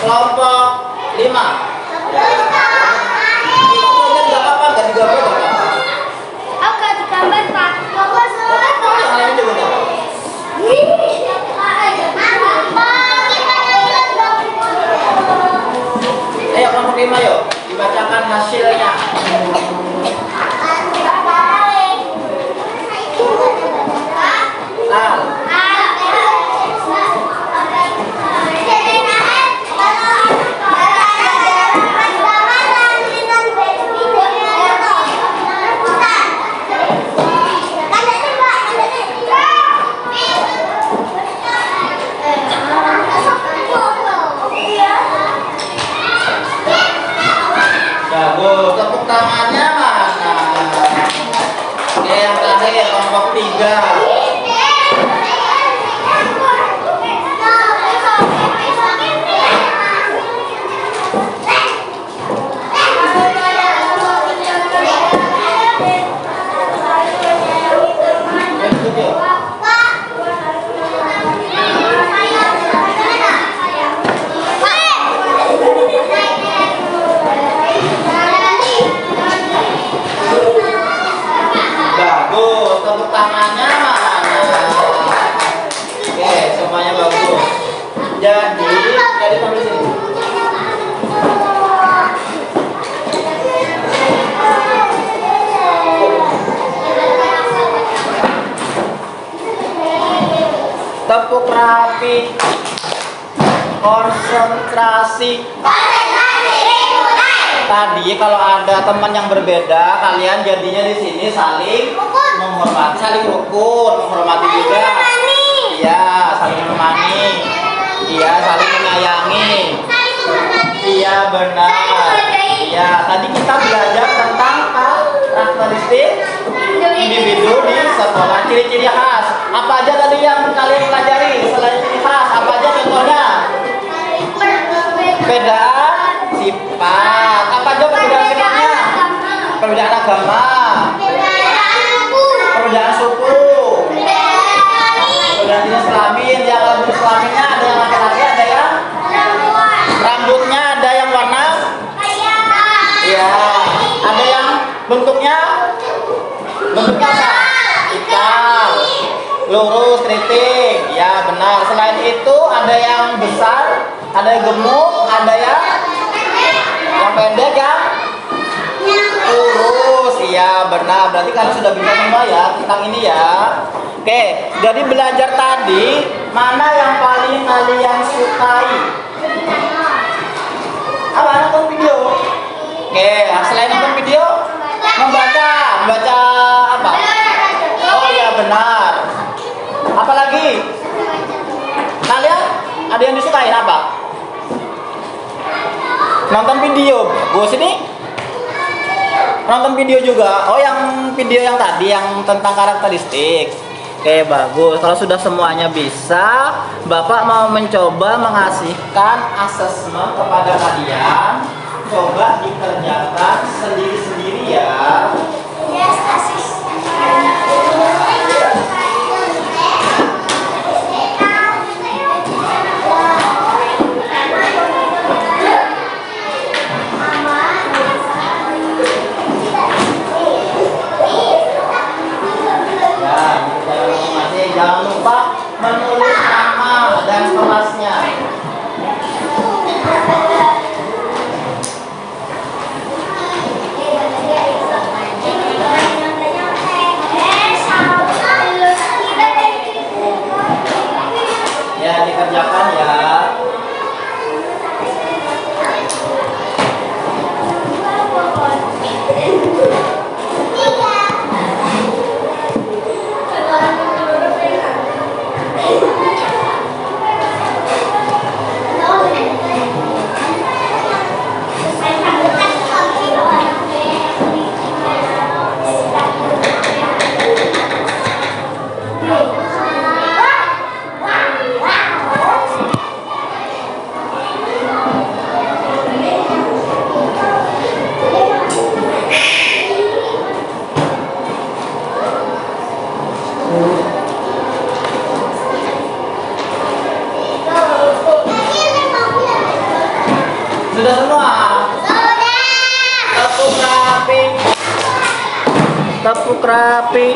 Kelompok 5. Enggak apa-apa, enggak digambar enggak apa-apa. Aku gak digambar, Pak. Yang lain juga enggak apa-apa. Ayo kelompok 5 yuk, dibacakan hasilnya. Al. Bagus, tepuk tangannya mana? Oke, yang terakhir kelompok 3. Bagus, tepuk tangannya mana? Oke, semuanya bagus. Jadi sampai sini. Tepuk rapi. Konsentrasi. Tadi kalau ada teman yang berbeda, kalian jadinya di sini saling menghormati, saling rukun, menghormati juga. Iya, saling menemani. Iya, saling menyayangi. Iya, benar. Iya, tadi kita belajar tentang karakteristik individu di sekolah, ciri-ciri khas. Apa aja tadi yang kalian pelajari selain ciri khas? Apa aja contohnya? Perbedaan sifat. Apa aja perbedaan sifatnya? Perbedaan agama, perbedaan suku, perbedaan jenis kelamin. Yang jenis kelaminnya ada yang laki-laki, ada yang rambutnya, ada yang warna Bentuknya apa? Ikan. Lurus, kritik. Ya benar. Selain itu ada yang besar, ada yang gemuk, ada yang pendek, yang lurus. Iya benar. Berarti kalian sudah bisa semua ya tentang ini ya. Oke, jadi belajar tadi mana yang paling kalian sukai? Apa? Nonton video. Oke, selain nonton video, membaca apa? Oh ya benar. Apalagi? Kalian ada yang disukai apa? Nonton video. Bagus ini. Nonton video juga. Oh, yang video yang tadi yang tentang karakteristik. Oke, bagus. Kalau sudah semuanya bisa, Bapak mau mencoba mengasihkan asesmen kepada kalian. Coba dikerjakan sendiri-sendiri ya. Yes, asis. Jangan lupa menulis nama dan kelasnya. Ya, dikerjakan ya. Sudah semua? Tepuk rapi. Tepuk rapi.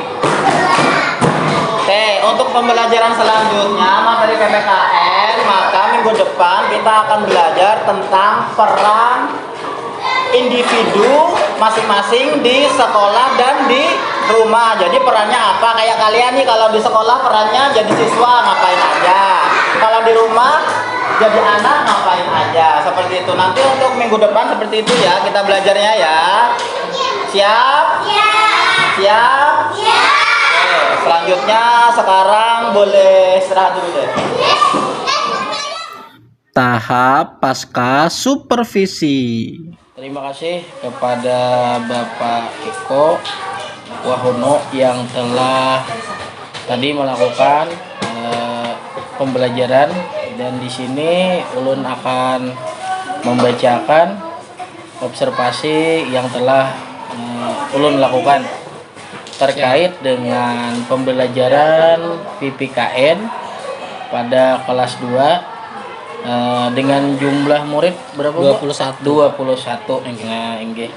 Oke, untuk pembelajaran selanjutnya materi PPKN, maka minggu depan kita akan belajar tentang peran individu masing-masing di sekolah dan di rumah. Jadi perannya apa? Kayak kalian nih kalau di sekolah perannya jadi siswa ngapain aja. Kalau di rumah jadi anak ngapain aja. Seperti itu. Nanti untuk minggu depan seperti itu ya kita belajarnya ya. Siap? Siap? Oke, selanjutnya sekarang boleh istirahat dulu deh. Tahap pasca supervisi. Terima kasih kepada Bapak Eko Wahono yang telah tadi melakukan pembelajaran, dan di sini Ulun akan membacakan observasi yang telah Ulun lakukan terkait dengan pembelajaran PPKN pada kelas 2 dengan jumlah murid berapa? 21. 21 nggih.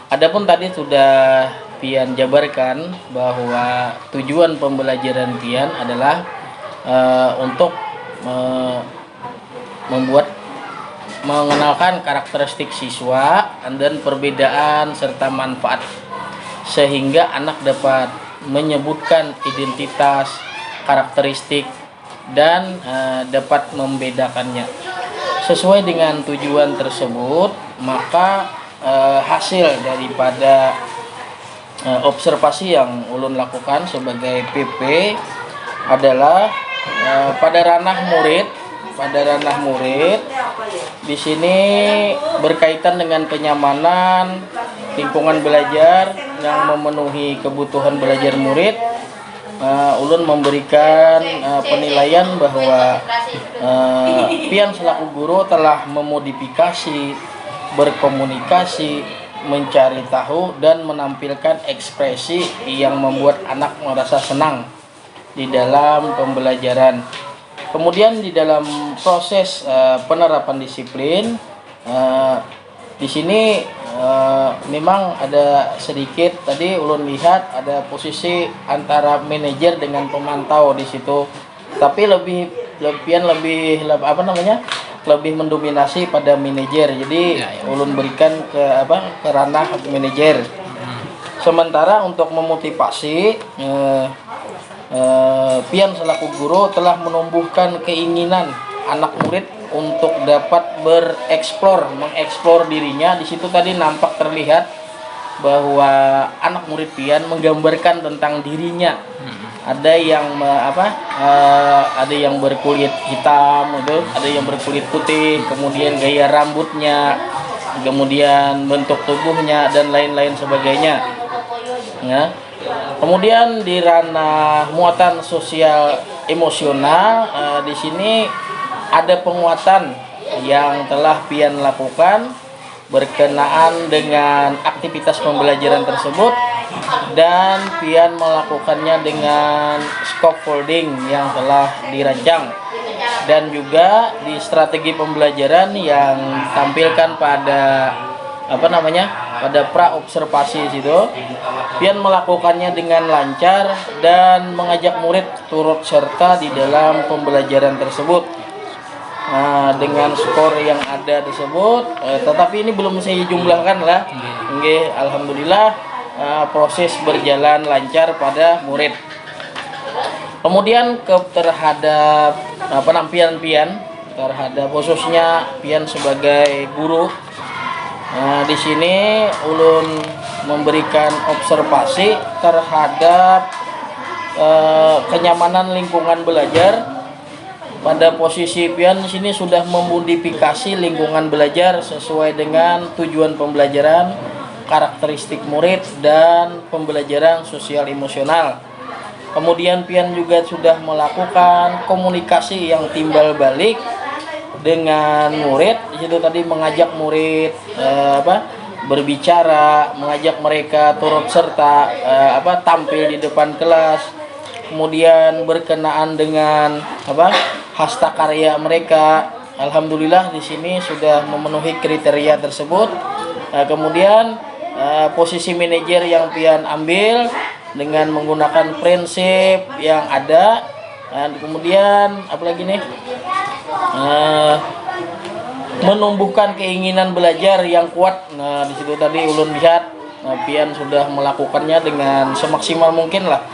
Adapun tadi sudah pian jabarkan bahwa tujuan pembelajaran pian adalah untuk mengenalkan karakteristik siswa dan perbedaan serta manfaat, sehingga anak dapat menyebutkan identitas, karakteristik, dan dapat membedakannya. Sesuai dengan tujuan tersebut, maka hasil daripada observasi yang Ulun lakukan sebagai PP adalah pada ranah murid di sini berkaitan dengan kenyamanan lingkungan belajar yang memenuhi kebutuhan belajar murid. Ulun memberikan penilaian bahwa pian selaku guru telah memodifikasi, berkomunikasi, mencari tahu, dan menampilkan ekspresi yang membuat anak merasa senang di dalam pembelajaran. Kemudian di dalam proses penerapan disiplin, di sini memang ada sedikit tadi ulun lihat ada posisi antara manajer dengan pemantau di situ, tapi lebih mendominasi pada manajer. Jadi ulun berikan ke ranah manajer. Sementara untuk memotivasi pian selaku guru telah menumbuhkan keinginan anak murid untuk dapat mengeksplor dirinya. Di situ tadi nampak terlihat bahwa anak murid pian menggambarkan tentang dirinya. Ada yang ada yang berkulit hitam, ada yang berkulit putih, kemudian gaya rambutnya, kemudian bentuk tubuhnya dan lain-lain sebagainya. Ya. Kemudian di ranah muatan sosial emosional, di sini ada penguatan yang telah pian lakukan berkenaan dengan aktivitas pembelajaran tersebut, dan pian melakukannya dengan scaffolding yang telah dirancang, dan juga di strategi pembelajaran yang tampilkan pada pada pra observasi situ, pian melakukannya dengan lancar dan mengajak murid turut serta di dalam pembelajaran tersebut. Nah, dengan skor yang ada tersebut, tetapi ini belum saya jumlahkan lah. Nggih, alhamdulillah proses berjalan lancar pada murid. Kemudian terhadap penampilan pian, terhadap khususnya pian sebagai guru. Nah, di sini ulun memberikan observasi terhadap kenyamanan lingkungan belajar. Pada posisi pian di sini sudah memodifikasi lingkungan belajar sesuai dengan tujuan pembelajaran, karakteristik murid, dan pembelajaran sosial emosional. Kemudian pian juga sudah melakukan komunikasi yang timbal balik dengan murid. Di situ tadi mengajak murid berbicara, mengajak mereka turut serta tampil di depan kelas. Kemudian berkenaan dengan hasta karya mereka, alhamdulillah di sini sudah memenuhi kriteria tersebut. Kemudian posisi manajer yang pian ambil dengan menggunakan prinsip yang ada, dan kemudian menumbuhkan keinginan belajar yang kuat. Nah, di situ tadi ulun lihat pian sudah melakukannya dengan semaksimal mungkin lah,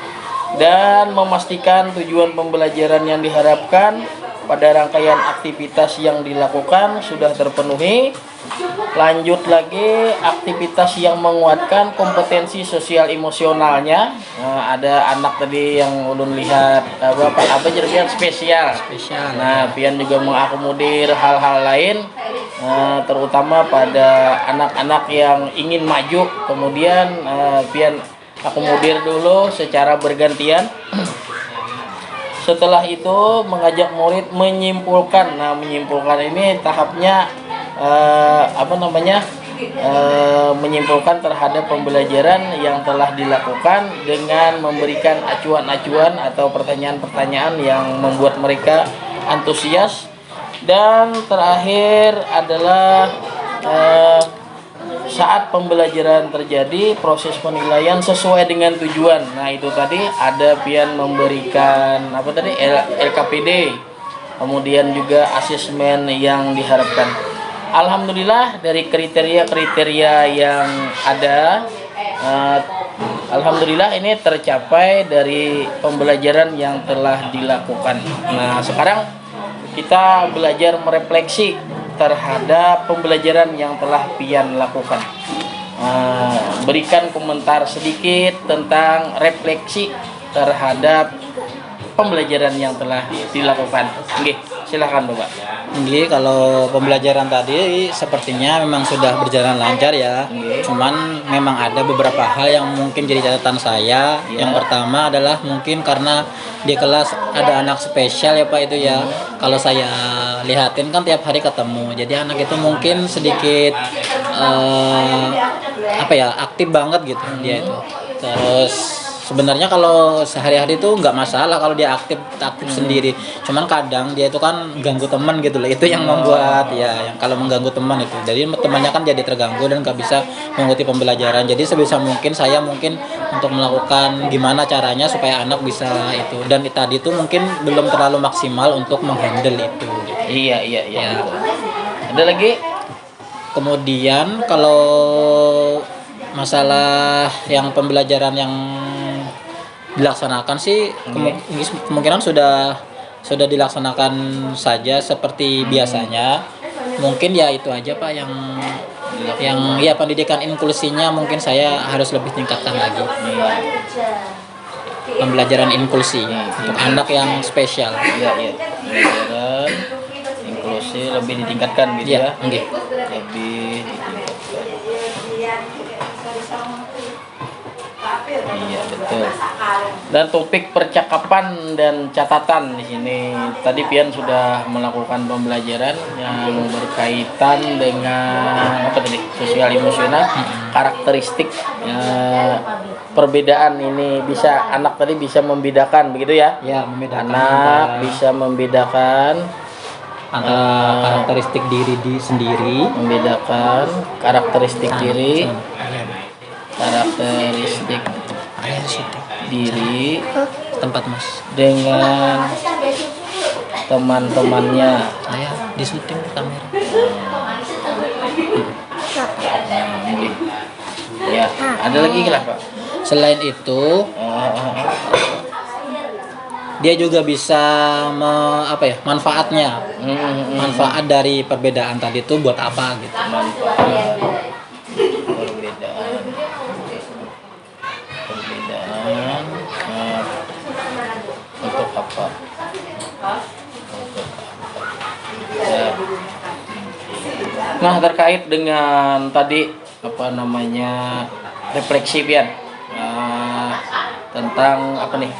dan memastikan tujuan pembelajaran yang diharapkan pada rangkaian aktivitas yang dilakukan sudah terpenuhi. Lanjut lagi aktivitas yang menguatkan kompetensi sosial emosionalnya. Nah, ada anak tadi yang ulun lihat spesial. Nah, pian juga mengakomodir hal-hal lain, terutama pada anak-anak yang ingin maju. Kemudian pian akomodir dulu secara bergantian. Setelah itu mengajak murid menyimpulkan. Nah, menyimpulkan ini tahapnya menyimpulkan terhadap pembelajaran yang telah dilakukan dengan memberikan acuan-acuan atau pertanyaan-pertanyaan yang membuat mereka antusias. Dan terakhir adalah saat pembelajaran terjadi proses penilaian sesuai dengan tujuan. Nah, itu tadi ada pian memberikan LKPD, kemudian juga asesmen yang diharapkan. Alhamdulillah dari kriteria-kriteria yang ada, alhamdulillah ini tercapai dari pembelajaran yang telah dilakukan. Nah, sekarang kita belajar merefleksi terhadap pembelajaran yang telah pian lakukan. Berikan komentar sedikit tentang refleksi terhadap pembelajaran yang telah dilakukan. Oke, silakan Bapak. Nggih, kalau pembelajaran tadi sepertinya memang sudah berjalan lancar ya. Cuman memang ada beberapa hal yang mungkin jadi catatan saya. Yang pertama adalah mungkin karena di kelas ada anak spesial ya Pak itu ya. Kalau saya lihatin kan tiap hari ketemu. Jadi anak itu mungkin sedikit aktif banget gitu dia itu. Terus sebenarnya kalau sehari-hari itu nggak masalah kalau dia aktif sendiri, cuman kadang dia itu kan ganggu teman gitu loh, itu yang membuat ya yang kalau mengganggu teman itu, jadi temannya kan jadi terganggu dan nggak bisa mengikuti pembelajaran. Jadi sebisa mungkin saya mungkin untuk melakukan gimana caranya supaya anak bisa itu, dan tadi itu mungkin belum terlalu maksimal untuk menghandle itu gitu. Iya Ya. betul. Ada lagi? Kemudian kalau masalah yang pembelajaran yang dilaksanakan sih kemungkinan sudah dilaksanakan saja seperti biasanya. Mungkin ya itu aja Pak yang ya pendidikan inklusinya mungkin saya harus lebih tingkatkan lagi. Pembelajaran inklusi untuk anak yang spesial. Iya. Pembelajaran inklusi lebih ditingkatkan gitu ya. Nggih. Lebih ditingkatkan. Iya betul. Dan topik percakapan dan catatan di sini tadi Pian sudah melakukan pembelajaran yang berkaitan dengan apa tadi, sosial emosional, karakteristik perbedaan ini bisa anak tadi bisa membedakan begitu ya? Ya, membedakan Anak bisa membedakan antara karakteristik diri sendiri, membedakan karakteristik diri, karakteristik diri tempat Mas. dengan teman-temannya. Saya di syuting kamera. Ya, ada lagi lah Pak. Selain itu, dia juga bisa manfaatnya. Manfaat dari perbedaan tadi itu buat apa gitu. Manfaat perbedaan untuk apa? Ya. Nah, terkait dengan tadi apa namanya refleksi Pian tentang apa nih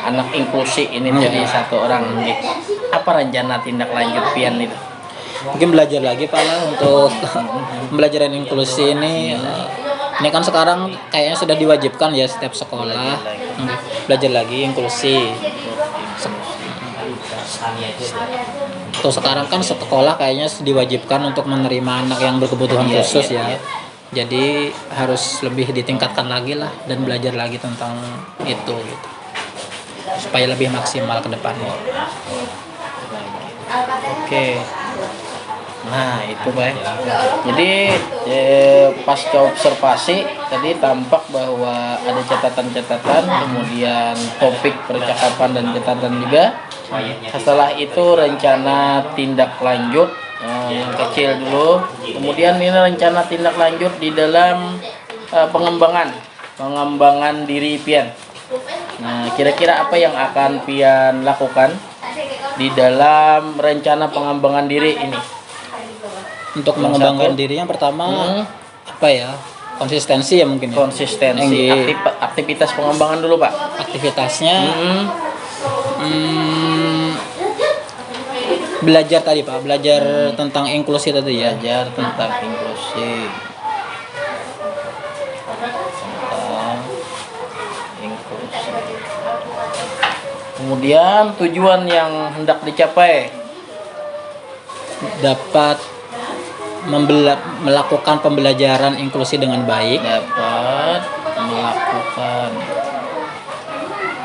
anak inklusi ini jadi satu orang nih. Apa rencana tindak lanjut Pian itu? Mungkin belajar lagi Pak lah untuk pembelajaran inklusi ini. Ini kan sekarang kayaknya sudah diwajibkan ya setiap sekolah. Belajar lagi inklusi. Tuh sekarang kan sekolah kayaknya diwajibkan untuk menerima anak yang berkebutuhan khusus ya. Jadi harus lebih ditingkatkan lagi lah dan belajar lagi tentang itu gitu. Supaya lebih maksimal ke depannya. Oke. Nah itu Pak. Jadi pasca observasi tadi tampak bahwa ada catatan-catatan, kemudian topik percakapan dan catatan juga. Setelah itu rencana tindak lanjut yang kecil dulu. Kemudian ini rencana tindak lanjut di dalam pengembangan diri Pian. Nah kira-kira apa yang akan Pian lakukan di dalam rencana pengembangan diri ini? Untuk mengembangkan diri yang pertama konsistensi ya mungkin ya. Konsistensi. Aktivitas pengembangan dulu Pak. Aktivitasnya belajar tadi Pak, belajar tentang inklusi tadi ya. Belajar tentang inklusi. Kemudian tujuan yang hendak dicapai dapat melakukan pembelajaran inklusi dengan baik. Dapat melakukan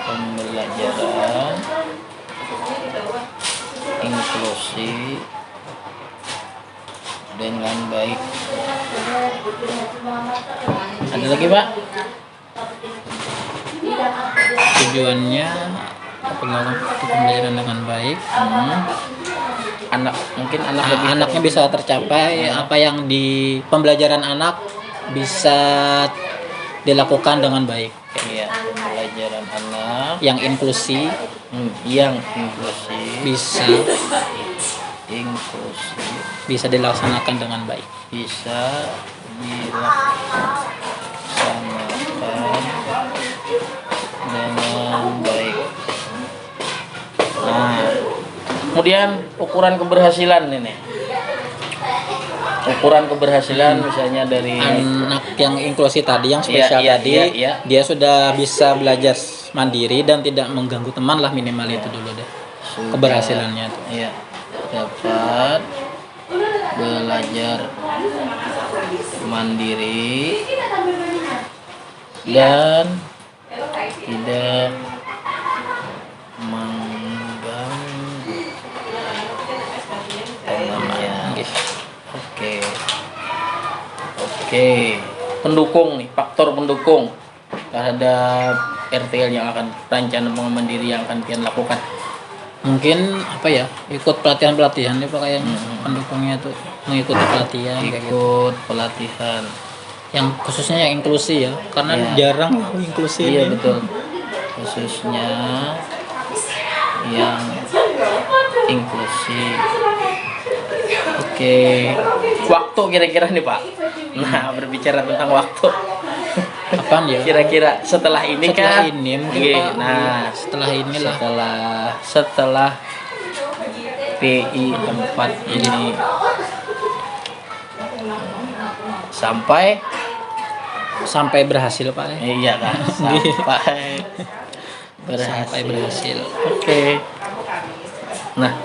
pembelajaran inklusi dengan baik. Ada lagi Pak? Tujuannya melakukan pembelajaran dengan baik. Anaknya bisa tercapai apa yang di pembelajaran anak bisa dilakukan dengan baik. Iya, pembelajaran anak yang inklusi bisa dilaksanakan dengan baik. Bisa dilaksanakan dengan baik. Nah, kemudian ukuran keberhasilan ini. ukuran keberhasilan misalnya dari Anak yang inklusi tadi, yang Iya, spesial iya, tadi, iya, iya. dia sudah bisa belajar mandiri dan tidak mengganggu teman lah, minimal itu dulu deh sudah, keberhasilannya tuh. ya, dapat belajar mandiri dan tidak mengganggu temannya. Oke. Oke. Pendukung nih, faktor pendukung terhadap RTL yang akan rencana bangun mandiri yang akan kalian lakukan. Mungkin apa ya, ikut pelatihan ya Pak, yang pendukungnya tuh mengikuti pelatihan kayak gitu. Ikut pelatihan. Yang khususnya yang inklusi ya, karena Iya. jarang inklusi Iya ini. betul. Khususnya yang inklusi. Oke. Waktu kira-kira nih Pak. Nah, berbicara tentang waktu. Apaan ya? Kira-kira setelah ini Setelah kan? ini mungkin Oke, Pak. nah, Setelah inilah setelah PI 4 ini sampai berhasil Pak. iya kan sampai Sampai berhasil. Oke. Nah,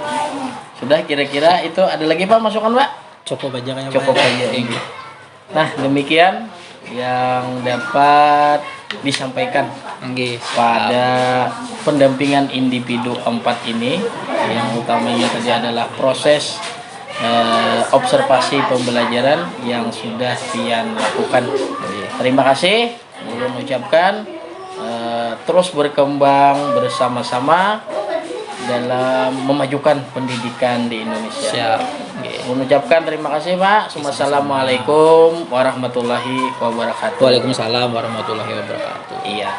sudah kira-kira itu ada lagi Pak masukan Pak? Cukup aja kayaknya. Cukup Pak. aja. Nah, demikian yang dapat disampaikan Nggih. pada pendampingan individu 4 ini. Yang utamanya tadi adalah proses observasi pembelajaran yang sudah Pian lakukan. Terima kasih. Ulun ucapkan terus berkembang bersama-sama dalam memajukan pendidikan di Indonesia. Siap. Mengucapkan terima kasih Pak. Assalamualaikum warahmatullahi wabarakatuh. Waalaikumsalam warahmatullahi wabarakatuh. Iya.